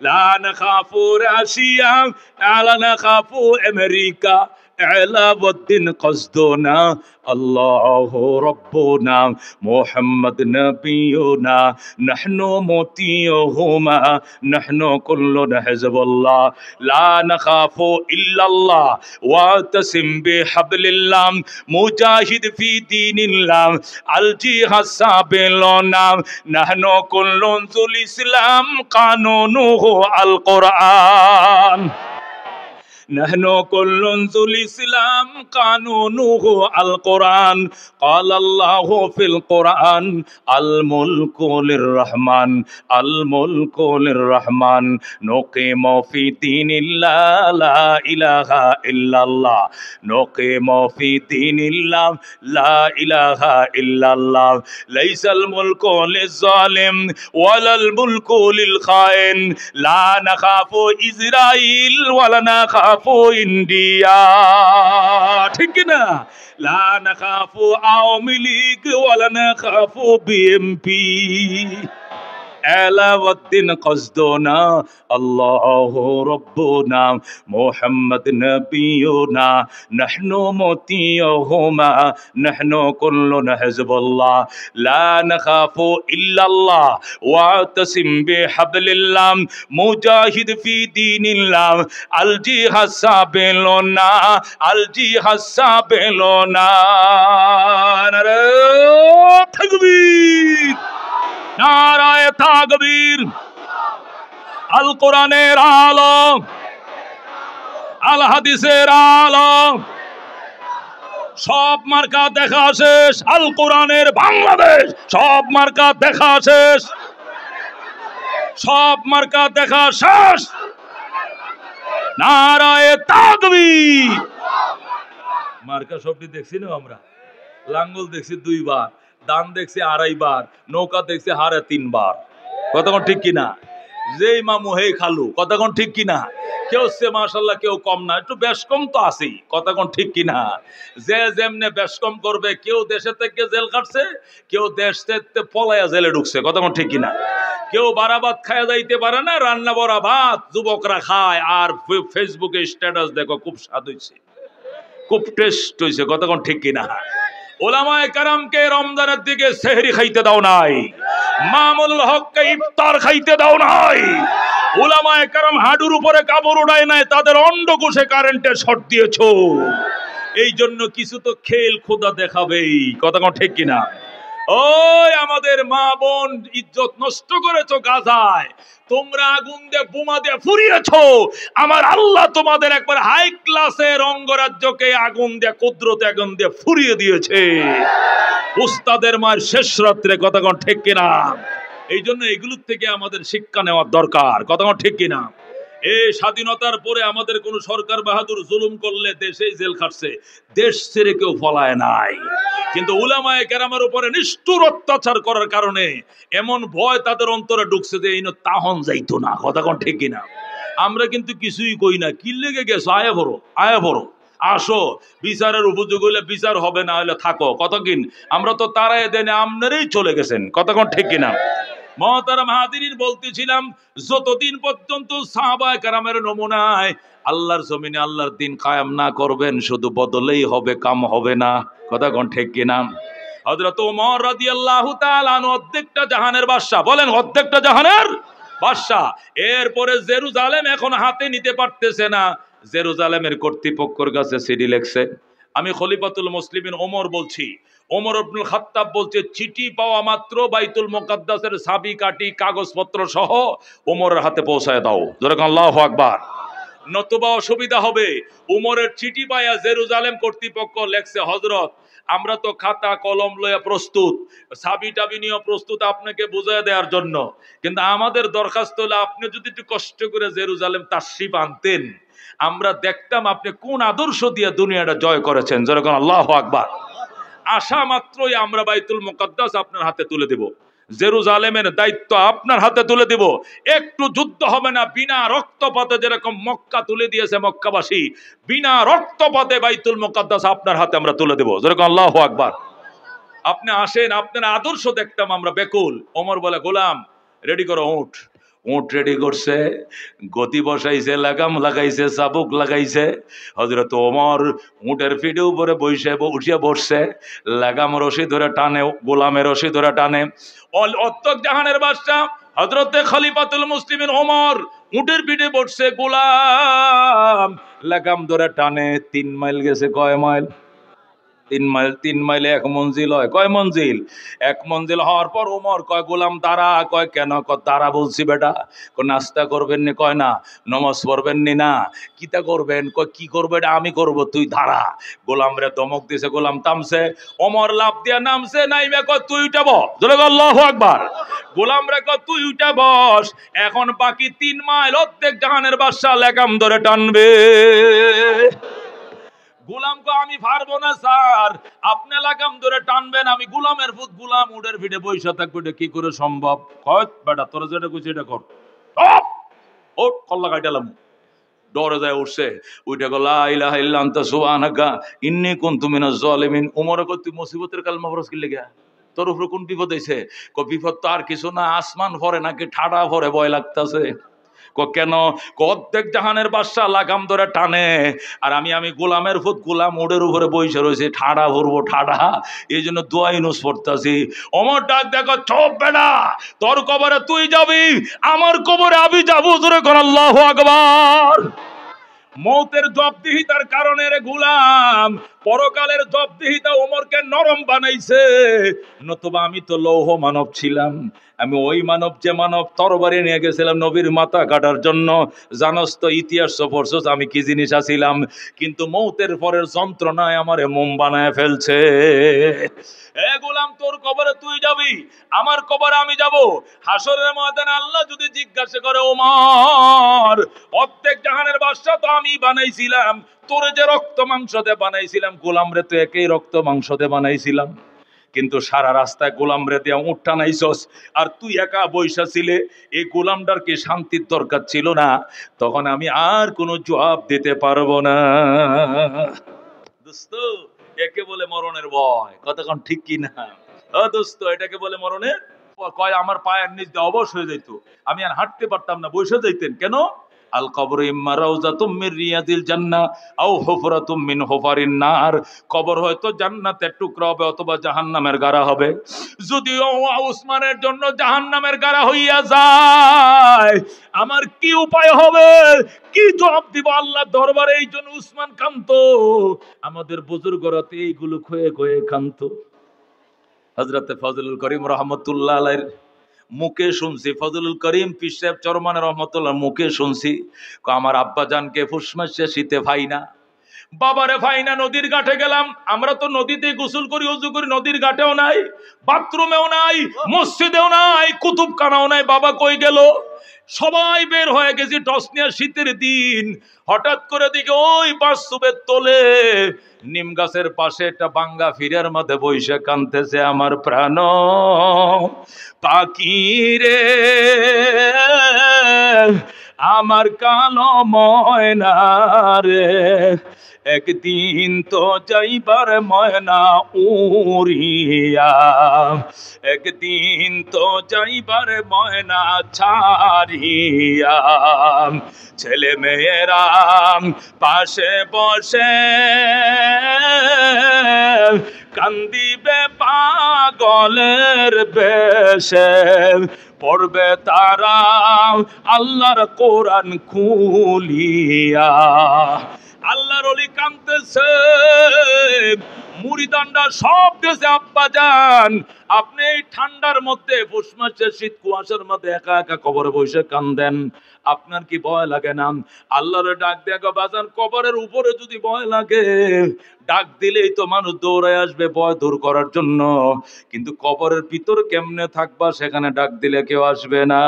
লা নাখাফু রাশিয়া ওয়ালা নাখাফু আমেরিকা আলাউদ্দিন কসদুনা আল্লাহু রাব্বুনা মুহাম্মদ নবিয়ুনা নাহনু মুতিয়ুহুমা নাহনু কুল্লুনা হিজবুল্লাহ লা নাখাফু ইল্লাল্লাহ ওয়াতাসিম বিহাবলিল্লাহ মুজাহিদ ফি দীনিল্লাহ আল জিহাদ সাবিলুনা নাহনু কুল্লুন যুল ইসলাম কানুনুহু আল কুরআন نحن كل ذو الإسلام قانونه القرآن قال الله في القرآن الملك للرحمن الملك للرحمن نقيم في دين الله لا إله إلا الله نقيم في دين الله لا إله إلا الله ليس الملك للظالم ولا الملك للخائن لا نخاف إسرائيل ولا نخاف ইন্ডিয়া ঠিক না লা নাখাফু আওয়ামী লীগ ওয়ালা নাখাফু বিএমপি আলাউদ্দিন কসদুনা আল্লাহু রাব্বুনা মুহাম্মদ নবিয়ুনা নাহনু মুতিয়ুহুমা নাহনু কুল্লুনা হিজবুল্লাহ লা নাখাফু ইল্লাল্লাহ ওয়াতাসিম বিহাবলিল্লাহ মুজাহিদ ফি দীনিল্লাহ আল জিহাদ সাবিলুনা আল জিহাদ সাবিলুনা নারে তাকবীর নারায়ে তাকবীর আল কোরআনের আলো আল হাদিসের আলো সব মার্কা দেখা শেষ আল কোরআনের বাংলাদেশ সব মার্কা দেখা শেষ সব মার্কা দেখা শেষ নারায়ে তাকবীর মার্কা সবটি দেখছি না আমরা লাঙ্গল দেখছি 2 বার দান দেখছি 2.5 বার নৌকা দেখছি 3.5 বার কতক্ষণ ঠিক কিনা যেই মামু হেই খালু কতক্ষণ ঠিক কিনা কেউ সে মাশাআল্লাহ কেউ কম না একটু বেশ কম তো আছেই কতক্ষণ ঠিক কিনা যে যেমনে বেশ কম করবে কেউ দেশে থেকে জেল কাটছে কেউ দেশ থেকে পলায়া জেলে ঢুকছে কতক্ষণ ঠিক কিনা কেউ বারাবাত খায়া যাইতে পারে না রান্না বড়া ভাত যুবকরা খায় আর ফেসবুকে স্ট্যাটাস দেখো খুব স্বাদ হইছে খুব টেস্ট হইছে কতক্ষণ ঠিক কিনা উলামায়ে কেরামকে রমজানের দিকে সেহরি খাইতে দাও নাই মামুনুল হককে ইফতার খাইতে দাও নাই উলামায়ে কেরাম হাঁটুর উপরে কাপড় উড়ায় নাই তাদের অন্ডকোষে কারেন্টের শর্ট দিয়েছো এই জন্য কিছু তো খেল খোদা দেখাবেই কতক্ষণ ঠিক কিনা ওই আমাদের মা বোন ইজ্জত নষ্ট করেছো গাজায় তোমরা আগুন দিয়ে বোমা দিয়ে ফুরিয়েছো আমার আল্লাহ তোমাদের একবার হাই ক্লাসের অঙ্গরাজ্যকে আগুন দিয়ে কুদরতে আগুন দিয়ে ফুরিয়ে দিয়েছে উস্তাদের মায়ের শেষ রাত্রে কতক্ষণ ঠিক কিনা এই জন্য এগুলোর থেকে আমাদের শিক্ষা নেওয়ার দরকার কতক্ষণ ঠিক কিনা এই স্বাধীনতার পরে আমাদের কোন সরকার বাহাদুর জুলুম করলে দেশেই জেল খাটছে দেশ ছেড়ে কেউ পলায় নাই কিন্তু উলামায়ে কেরামের উপরে নিষ্ঠুর অত্যাচার করার কারণে এমন ভয় তাদের অন্তরে ঢুকছে যে এই তাহন যাইতো না কতক্ষণ ঠিক কিনা আমরা কিন্তু কিছুই কই না কি লেগে গেছো আয়া বড় আসো বিচারের উপযোগ হইলে বিচার হবে না হলে থাকো কতক্ষণ আমরা তো তারাই দেনে আমনেরই চলে গেছেন কতক্ষণ ঠিক কিনা মহতারাম হাজিরিন বলতেছিলাম যতদিন পর্যন্ত সাহাবায়ে কেরামের নমুনায় আল্লাহর জমিনে আল্লাহর দিন কায়েম না করবেন শুধু বদলেই হবে কাম হবে না কতক্ষণ ঠিক কিনা হযরত ওমর রাদিয়াল্লাহু তাআলা আনহু অর্ধেকটা জাহানের বাদশা বলেন অর্ধেকটা জাহানের বাদশা এরপরে জেরুজালেম এখন হাতে নিতে পারতেছে না জেরুজালেমের কর্তৃপক্ষের কাছে চিঠি লিখছে আমি খলিফাতুল মুসলিমিন ওমর বলছি ওমর ইবনুল খাত্তাব বলছে চিঠি পাওয়া মাত্র বাইতুল মুকাদ্দাসের চাবি কাঠি কাগজপত্র সহ ওমরের হাতে পৌঁছায় দাও জোরে আল্লাহু আকবার নতুবা অসুবিধা হবে ওমরের চিঠি পায়া জেরুজালেম কর্তৃপক্ষ লেখছে হযরত আমরা তো খাতা কলম লয়া প্রস্তুত চাবি টাবি নিয়ে প্রস্তুত আপনাকে বুঝায় দেওয়ার জন্য কিন্তু আমাদের দরখাস্ত হলো আপনি যদি একটু কষ্ট করে জেরুজালেম তাশরিফ আনতেন আমরা দেখতাম আপনি কোন আদর্শ দিয়ে দুনিয়াটা জয় করেছেন যেরকম আল্লাহু আকবার আশা মাত্রই আমরা বাইতুল মুকাদ্দাস আপনার হাতে তুলে দেব জেরুজালেমের দায়িত্ব আপনার হাতে তুলে দিব। একটু যুদ্ধ হবে না, বিনা রক্তপাতে, যেরকম মক্কা তুলে দিয়েছে মক্কাবাসী, বিনা রক্তপাতে বাইতুল মুকাদ্দাস আপনার হাতে আমরা তুলে দেব। যেরকম আল্লাহু আকবার। আপনি আসেন, আপনার আদর্শ দেখতাম আমরা বেকুল। ওমর বলে, গোলাম রেডি করো উঠ। উঠ রেডি করছে, গতি বসাইছে, লাগাম লাগাইছে, চাবুক লাগাইছে। হযরত ওমর উটের পিঠে উপরে উঠিয়া বসছে, লাগাম রশি ধরে টানে, গোলামের রশি ধরে টানে। অত্তক জাহানের বাদশা হযরতে খলিফাতুল মুসলিমিন ওমর উটের পিঠে বসছে, গোলাম লাগাম ধরে টানে। 3 মাইল গেছে। কয় মাইল? 3 মাইল। 3 মাইলে 1 মঞ্জিল হয়। কয় মঞ্জিল? 1 মঞ্জিল হওয়ার পর ওমর কয়, গোলাম দাঁড়া। কয় কেন? দাঁড়া বলছি বেটা। নাস্তা করবেন নি? কয় না। নমাজ পড়বেন নি? না। কিতা করবেন? কয় কি করবে? এটা আমি করব, তুই দাঁড়া। গোলাম রে ধমক দিছে, গোলাম থামছে। ওমর লাফ দিয়া নামছে, নাইমে কয় তুই উঠা বস। জোরে আল্লাহু আকবার। গোলাম রে কয় তুই উঠা বস। এখন বাকি 3 মাইল অর্ধেক জাহানের বাদশা লাগাম ধরে টানবে। গোলাম কো আমি পারবো না স্যার, আপনি লাগাম ধরে টানবেন, আমি গোলামের ফুট, গোলাম উটের পিঠে বইসা থাকবে, এটা কি করে সম্ভব? কয় বেটা তোরা যেটা কইছিস এটা কর। ওট কল্লা কাটালাম। ডরে যায় উঠছে, উঠে গো লা ইলাহা ইল্লা আনতা সুবহানাকা ইন্নী কুনতু মিনাজ জালিমিন। ওমরে কই তুই মুসিবতের কালমা পড়ছ কি লাগা? তোর উপরে কোন বিপদ হইছে? কই বিপদ তো আর কিছু না, আসমান ভরে নাকি ঠাডা ভরে ভয় লাগতাছে। কেন? অর্ধেক জাহানের বাদশা লাগাম ধরে টানে, আর আমি গোলামের ফুট, গোলাম উটের উপরে বসে রয়েছে, ঠাডা ভরবো ঠাডা, এই জন্য দোয়া ইউনুস পড়তাছি। ওমর ডাক দেখো, চোপ বেটা, তোর কবরে তুই যাবি, আমার কবরে আমি যাবো। জোরে কর আল্লাহু আকবার। মৌতের জবাবদিহিতার কারণে রে গোলাম, পরকালের জবাবদিহিতা ওমরকে নরম বানাইছে। নতুবা আমি তো লৌহ মানব ছিলাম, আমি ওই মানব যে মানব তরবারি নিয়ে গেছিলাম নবীর মাথা কাটার জন্য। জানোস তো, ইতিহাস পড়ছস আমি কি জিনিস আছিলাম। কিন্তু মৌতের পরের যন্ত্রণায় আমারে মোম বানায় ফেলছে। এ গোলাম, তোর কবরে তুই যাবি, আমার কবরে আমি যাব। হাসরের ময়দানে আল্লাহ যদি জিজ্ঞাসা করে, ওমর অর্ধেক জাহানের বাদশা তো আমি বানাইছিলাম, তোরে যে রক্ত মাংস দিয়ে বানাইছিলাম, গোলাম রে তো একই রক্ত মাংস দিয়ে বানাইছিলাম, কিন্তু সারা রাস্তায় গোলাম রে দিয়ে উঠটা নাইছস, আর তুই একা বৈশা ছিলে। এই গোলামটার কি শান্তির দরকার ছিল না? তখন আমি আর কোনো জবাব দিতে পারবো না। দোস্ত, একে বলে মরণের ভয়। কতক্ষণ ঠিক কি না? দোস্ত, এটাকে বলে মরণের। কয় আমার পায়ের নিচ দিয়ে অবশ হয়ে যেত, আমি আর হাঁটতে পারতাম না, বসে যাইতেন। কেন? আল কবর ইম্মা রাউযাতুম মির রিয়াজিল জান্নাহ আও হুফরাতুম মিন হুফারিন নার। কবর হয়তো জান্নাতের টুকরা হবে অথবা জাহান্নামের গাড়া হবে। যদিও উসমানের জন্য জাহান্নামের গাড়া হইয়া যায়, আমার কি উপায় হবে? কি জবাব দিব আল্লাহ দরবারে? এই জন্য উসমান কান্ত, আমাদের বুজুর্গরা তো এইগুলো খয়ে খয়ে কান্ত। হযরতে ফজলুল করিম রহমতুল্লাহ আলাইহির মুখে শুনছি, ফজলুল করিম পীর সাহেব চরমানে রহমতুল্লাহ মুখে শুনছি, আমার আব্বা জানকে ফুসমাসে শীতে ভাই না, বাবারে ভাই না, নদীর ঘাটে গেলাম। আমরা তো নদীতে গোসল করি, ওযু করি, নদীর ঘাটেও নাই, বাথরুমেও নাই, মসজিদেও নাই, কুতুবখানাও নাই। বাবা কই গেল? সবাই বের হয়ে গেছি টস নিয়ে, শীতের দিন। হঠাৎ করে দিকে ওই বাসুবের তোলে নিম গাছের পাশে একটা বাঙ্গা ফিরের মধ্যে বইসে কানতেছে, আমার প্রাণ পাখি রে, আমার কালো ময়না রে, একদিন তো যাইবার ময়না উড়িয়া, একদিন তো যাইবার ময়না ছাড়িয়া। ছেলে মেয়েরা পাশে বসে কান্দিবে পাগলের বেশে, পড়বে তারা আল্লাহর কোরআন খুলিয়া। আল্লাহর ওলি কাঁদতেছে, মুরিদানরা সব দেশে, আব্বা যান আপনি এই ঠান্ডার মধ্যে, পৌষ মাসের শীত কুয়াশার মধ্যে একা একা কবরে বসে কান্দেন, আপনার কি ভয় লাগে না? আল্লাহর ডাক দেখো বাজান, কবরের উপরে যদি ভয় লাগে, ডাক দিলেই তো মানুষ দৌড়ায় আসবে ভয় দূর করার জন্য, কিন্তু কবরের ভিতর কেমনে থাকবা, সেখানে ডাক দিলে কেউ আসবে না।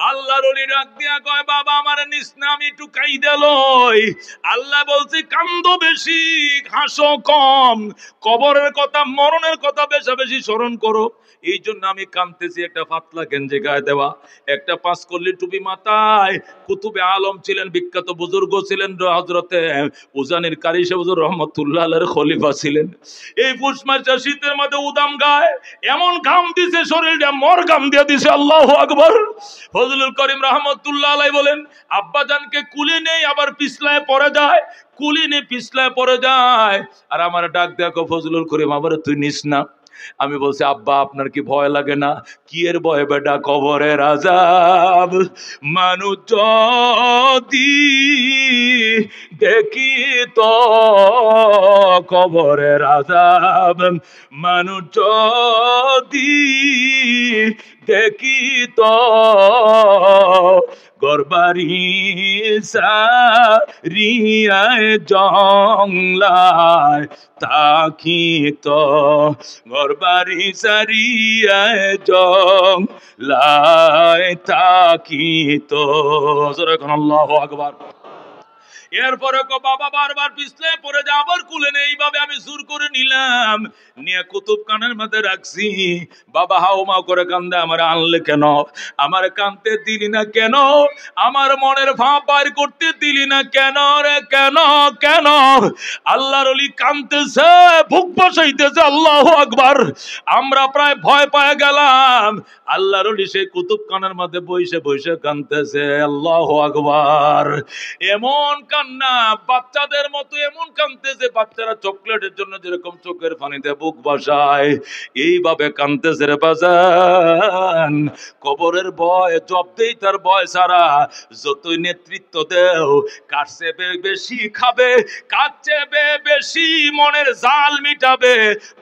আল্লাহর ওলি ডাক দিয়া কয়, বাবা আমার নিস না, আমি একটু কাইদা লই। আল্লাহ বলছি, কান্দো বেশি, অধিক হাসো কম, কবরের কথা মরণের কথা বেশি বেশি স্মরণ করো। এই জন্য আমি কাঁদতেছি। একটা পাতলা গেঞ্জি গায়ে দেওয়া, একটা পাঁচকল্লি টুপি মাথায়। কুতুবে আলম ছিলেন, বিখ্যাত বুজুর্গ ছিলেন, হযরতে উজানির কারি সাহেব হুজুর রহমাতুল্লাহ আলাইহির খলিফা ছিলেন। এই পুষ মাসে শীতের মধ্যে উদাম গায়ে এমন ঘাম দিছে, শরীরটা মর ঘাম দিয়ে দিছে। আল্লাহু আকবার। ফজলুল করিম রহমাতুল্লাহ আলাইহি বলেন, আব্বাজানকে কুলি নেই, আবার পিছলায় পড়ে যায়, কুলি নেই পিছলায় পড়ে যায়। আর আমার ডাক দেখো ফজলুল করিম, আবার তুই নিস না। আমি বলছি, আব্বা আপনার কি ভয় লাগে না? কি এর ভয় বেটা? কবরের আযাব। মানুষ যদি দেখি তো কবরের আযাব, মানুষ যদি দেখি তো গরবারি সারিয়ায় জংলায় তাকি তো, গরবারি সারিয়ায় জংলায় তাকি তো। আল্লাহু আকবার। এরপরে বাবা বারবার পিছলে পড়ে যা, আবার কুলে নেই। এইভাবে আমি জোর করে নিলাম, নিয়ে কুতুব কানের মধ্যে রাখছি। বাবা হাউমাউ করে কান্দে, আমার আনলে কেন? আমার কানতে দিলি না কেন? আমার মনের ভাব বাইর করতে দিলি না কেন রে? কেন কেন? আল্লাহর ওলি কানতেছে, বুক বসাইতেছে। আল্লাহু আকবার। আমরা প্রায় ভয় পেয়ে গেলাম। আল্লাহর ওলি সেই কুতুব কানের মধ্যে বসে বসে কানতেছে। আল্লাহু আকবার। এমন কান্না, বাচ্চাদের মতো এমন কাঁদতেছে, বাচ্চারা চকলেটের জন্য যেরকম চোখের পানিতে বুক বসায়, এইভাবে কাঁদতেছে রে বাজান। কবরের ভয়, জবদেই তার ভয় ছাড়া যতই নেতৃত্ব দেও, কার চেয়ে বেশি খাবে, কার চেয়ে বেশি মনের জাল মিটাবে,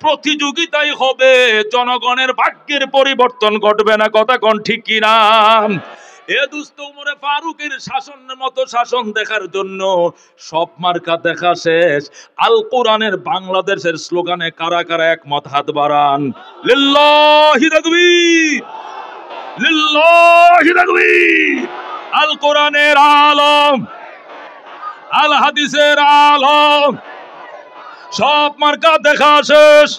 প্রতিযোগিতাই হবে, জনগণের ভাগ্যের পরিবর্তন ঘটবে না। কথা কোন ঠিক কিনা? এ দুস্থ উমরে ফারুকের শাসনের মতো শাসন দেখার জন্য সব মার্কা দেখা শেষ। আল কোরআনের বাংলাদেশের স্লোগানে কারা কারা একমত? হাত বাড়ান। লিল্লাহি তাকবীর, লিল্লাহি তাকবীর। আল কোরআনের আলম, আল হাদিসের আলম, সব মার্কা দেখা শেষ।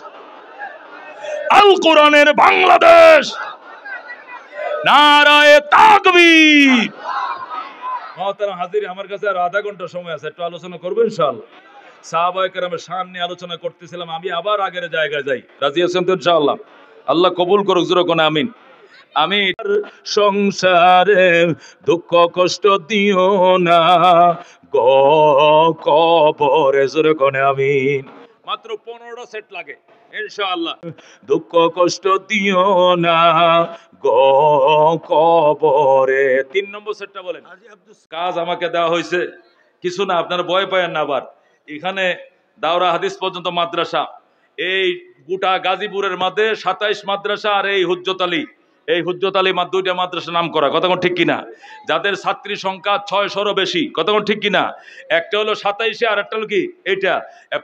আল কোরআনের বাংলাদেশ। নারায়ে তাকবীর। মহতারাম হাজির, আমার কাছে আর আধা ঘন্টা সময় আছে, একটু আলোচনা করবো ইনশাআল্লাহ। সাহাবায়ে কেরামের শান নিয়ে আলোচনা করতেছিলাম, আমি আবার আগের জায়গায় যাই। রাজি আছেন তো ইনশাআল্লাহ? আল্লাহ কবুল করুক, জোরে কোন আমিন। আমি সংসারে দুঃখ কষ্ট দিও না গো কবরে, জোরে কোন আমিন। মাত্র 15টা সেট লাগে ইনশাআল্লাহ। দুঃখ কষ্ট দিও না গো কবরে। 3 নম্বর সেটটা বলেন। কাজ আমাকে দেওয়া হয়েছে কিছু না, আপনারা ভয় পায়েন না। আবার এখানে দাওরা হাদিস পর্যন্ত মাদ্রাসা, এই গোটা গাজীপুরের মধ্যে 27 মাদ্রাসা, আর এই হুজ্জত আলী, এই হুজ্জত আলী দুইটা মাদ্রাসা নাম করা। কথা কোন ঠিক কিনা? যাদের ছাত্রী সংখ্যা 600-এরও বেশি। কথা কোন ঠিক কিনা? একটা হলো 27-এ, আর একটা হলো কি এইটা।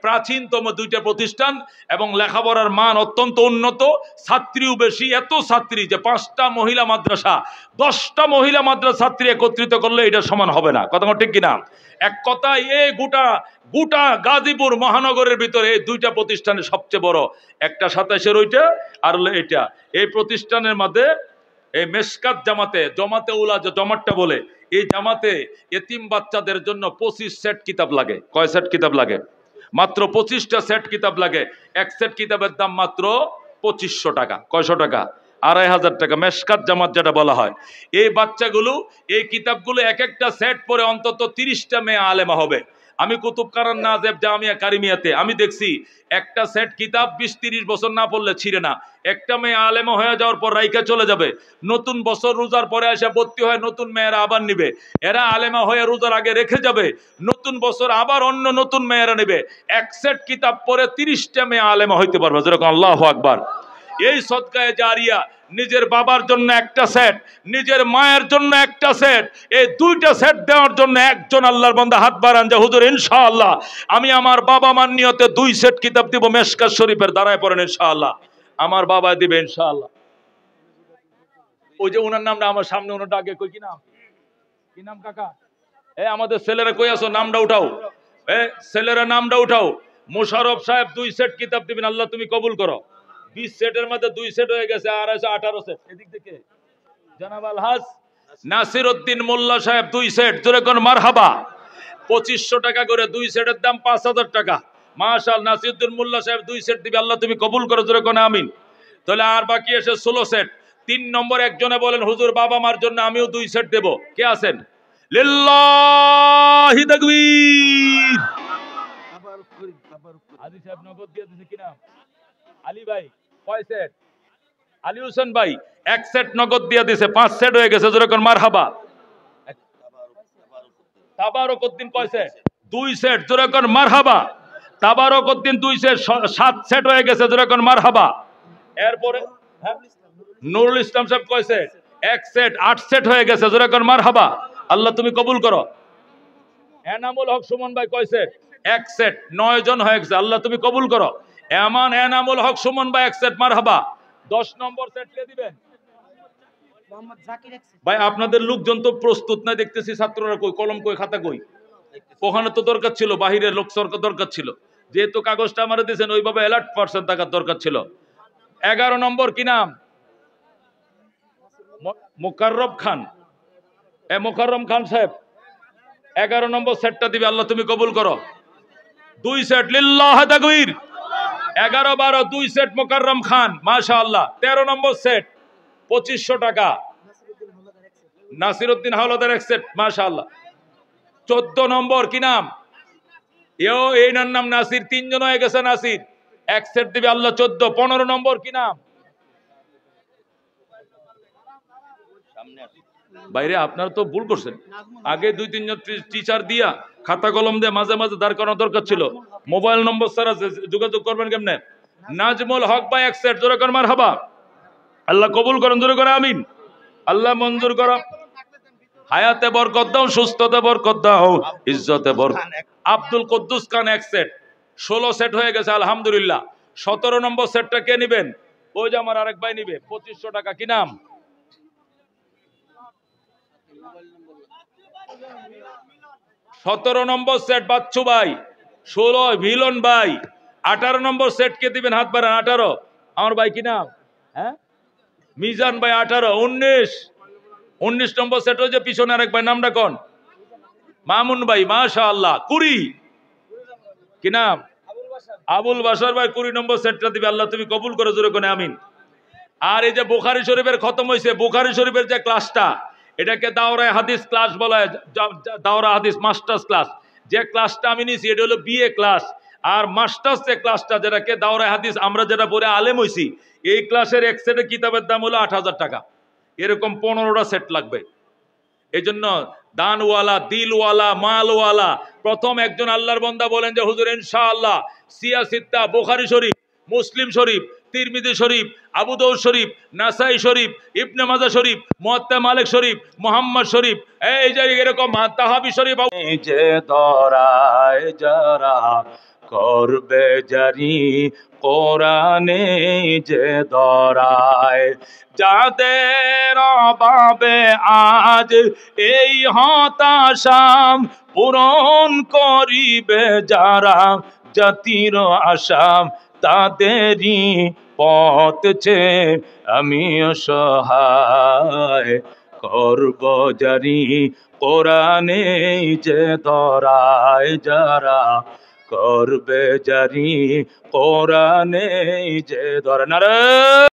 প্রাচীনতম দুইটা প্রতিষ্ঠান এবং লেখাপড়ার মান অত্যন্ত উন্নত, ছাত্রীও বেশি। এত ছাত্রী যে 5টা মহিলা মাদ্রাসা, 10টা মহিলা মাদ্রাসা ছাত্রী একত্রিত করলে এটা সমান হবে না। কথা কোন ঠিক কিনা? এক কথায় এই গোটা গাজীপুর মহানগরের ভিতরে এই দুইটা প্রতিষ্ঠানের সবচেয়ে বড়, একটা 27-এর ওইটা, আর হলো এটা। এই প্রতিষ্ঠানের মধ্যে এই মেশকাত জমাতে উলা যে জমাটটা বলে, এই জামাতে এতিম বাচ্চাদের জন্য 25 সেট কিতাব লাগে। কয় সেট কিতাব লাগে? মাত্র 25টা সেট কিতাব লাগে। এক সেট কিতাবের দাম মাত্র 2500 টাকা। কয়শো টাকা? 2500 টাকা। মেশকাত জামাত যেটা বলা হয়। এই বাচ্চাগুলো এই কিতাবগুলো এক একটা সেট পরে অন্তত 30টা মেয়ে আলেমা হবে। আমি কুতুবকারান নাজেব জামিয়া কারিমিয়াতে আমি দেখছি একটা সেট কিতাব 20-30 বছর না পড়লে ছিঁড়ে না। একটা মেয়ে আলেমা হয়ে যাওয়ার পর রাইকা চলে যাবে, নতুন বছর রোজার পরে এসে ভর্তি হয়, নতুন মেয়েরা আবার নিবে। এরা আলেমা হয়ে রোজার আগে রেখে যাবে, নতুন বছর আবার অন্য নতুন মেয়েরা নেবে। এক সেট কিতাব পরে 30টা মেয়ে আলেমা হইতে পারবে, যেরকম আল্লাহু আকবার। এই সদকায়ে জারিয়া, নিজের বাবার জন্য একটা সেট, নিজের মায়ের জন্য একটা সেট, এই দুইটা সেট দেওয়ার জন্য একজন আল্লাহর বান্দা হাত বাড়ান যে হুজুর ইনশাআল্লাহ আমি আমার বাবা মার নিয়তে 2 সেট কিতাব দিব। মেশকাত শরীফের দাঁড়ায় পড়েন ইনশাআল্লাহ, আমার বাবা দিবে ইনশাআল্লাহ। ওই যে ওনার নামটা আমার সামনে, ওনার ডাকে কই, কি নাম? কি নাম কাকা? আমাদের ছেলেরা কই আছো? নামটা উঠাও। ছেলেরা নামটা উঠাও। মোশাররফ সাহেব 2 সেট কিতাব দিবেন, আল্লাহ তুমি কবুল করো। 20 সেটের মধ্যে 2 সেট হয়ে গেছে, আর আছে 18 সেট। এদিক থেকে জনাব আলহাজ নাসির উদ্দিন মোল্লা সাহেব 2 সেট, জোরে কোন মারহাবা। 2500 টাকা করে 2 সেটের দাম 5000 টাকা। মাশাআল্লাহ, নাসির উদ্দিন মোল্লা সাহেব 2 সেট দিবে, আল্লাহ তুমি কবুল করো, জোরে কোন আমিন। তাহলে আর বাকি এসে 16 সেট। 3 নম্বর একজনে বলেন হুজুর বাবা মার জন্য আমিও 2 সেট দেব। কে আছেন? লিল্লাহি তাকবীর। আদি সাহেব নগদ দিয়ে দিয়েছে কি নাম? আলী ভাই কয় সেট? আলী হোসেন ভাই 1 সেট নগদ দিয়ে দিয়েছে, 5 সেট হয়ে গেছে, যেরকম মারহাবা। তাবারকউদ্দিন কয় সেট? 2 সেট, যেরকম মারহাবা। তাবারকউদ্দিন 2 সেট, 7 সেট হয়ে গেছে, যেরকম মারহাবা। এরপরে নুরুল ইসলাম সাহেব কয় সেট? 1 সেট, 8 সেট হয়ে গেছে, যেরকম মারহাবা। আল্লাহ তুমি কবুল করো। এনামুল হক সুমন ভাই কয় সেট? 1 সেট, 9 জন হয়ে গেছে, আল্লাহ তুমি কবুল করো। এনামুল হক সুমন ভাই 1 সেট, মারহাবা। 10 নম্বর সেট কে দিবেন? ভাই আপনাদের লোকজন তো প্রস্তুত না দেখতেছি, ছাত্ররা কই, কলম কই, খাতা কই? ওখানে তো দরকার ছিল, বাহিরের লোক সরকার দরকার ছিল। যেহেতু কাগজটা আমারে দিয়েছেন ওইভাবে অ্যালার্ট পারসেন্ট থাকার দরকার ছিল। 11 নম্বর কি নাম? মোকাররম খান। মোকাররম খান সাহেব 11 নম্বর সেটটা দিবে, আল্লাহ তুমি কবুল করো। 2 সেট, লিল্লাহি তাকবীর। 11 12 2 সেট মোকাররম খান, মাশাআল্লাহ। 13 নম্বর সেট 2500 টাকা, নাসির উদ্দিন হাওলাদার 1 সেট, মাশাআল্লাহ। 14 নম্বর কি নাম? এই নাম নাসির, 3 জন হয়ে গেছে নাসির, 1 সেট দিবে, আল্লাহ 14। 15 নম্বর কি নাম? বাইরে আপনারা তো ভুল করছেন, আগে 2-3 জন টিচার দিয়া খাতা কলম দিয়ে মাঝে মাঝে দাঁড় করানো দরকার ছিল। মোবাইল নম্বর ছাড়া যোগাযোগ করবেন কেমনে? নাজমুল হক ভাই 1 সেট, জোরে কর মারহাবা। আল্লাহ কবুল করেন, জোরে করে আমিন। আল্লাহ মঞ্জুর করো। হায়াতে বরকত দাও, সুস্থতে বরকত দাও, ইজ্জতে বরকত। আব্দুল কুদ্দুস খান 1 সেট, 16 সেট হয়ে গেছে, আলহামদুলিল্লাহ। 17 নম্বর সেটটা কে নেবেন? ওই যে আমার আরেক ভাই নিবে, 2500 টাকা। কি নাম? 17 নম্বর সেট বাচ্চু ভাই, 16 ভিলন ভাই। 18 নম্বর সেট কে দিবেন? হাত বাড়ান। 18 আমার ভাই কি নাম? হ্যাঁ, মিজান ভাই 18। 19 নম্বর সেট হয়েছে পিছনে আরেক ভাই, নামটা কোন? মামুন ভাই, মাশাআল্লাহ। 20 কি নাম? আবুল বাশার ভাই 20 নম্বর সেটটা দিবে, আল্লাহ তুমি কবুল করে, জোরে কোনে আমিন। আর এই যে বুখারী শরীফের খতম হয়েছে, বুখারী শরীফের যে ক্লাসটা, এটাকে দাওরায়ে হাদিস ক্লাস বলা হয়, দাওরা হাদিস মাস্টার্স ক্লাস। যে ক্লাসটা আমি নিছি এটা হলো বিএ ক্লাস। আর মাস্টার্স যে ক্লাসটা, যেটাকে দাওরায়ে হাদিস আমরা যেটা পড়ে আলেম হইছি, এই ক্লাসের 1 সেটের কিতাবের দাম হলো 8000 টাকা। এরকম 15টা সেট লাগবে। এই জন্য দানওয়ালা, দিলওয়ালা, মালওয়ালা। প্রথম একজন আল্লাহর বান্দা বলেন যে হুজুর ইনশাআল্লাহ সিয়াসিত্তা, বুখারী শরীফ, মুসলিম শরীফ, তিরমিজি শরীফ, আবু দাউদ শরীফ, নাসাই শরীফ, ইবনে মাজাহ শরীফ, মুয়াত্তা মালিক শরীফ, মুহাম্মদ শরীফ, এই যে এরকম তাহাবি শরীফ। যে দরায় যারা করবে জারি কোরআনে, যে দরায় যাদের অভাবে আজ এই হতাশাম পূরণ করিবে যারা জাতির আশাম, তাদেরই পথ ছে আমি অসহায় করব জারি কোরআনে, যে দরায় যারা করবে জারি কোরআনে, যে দরায়।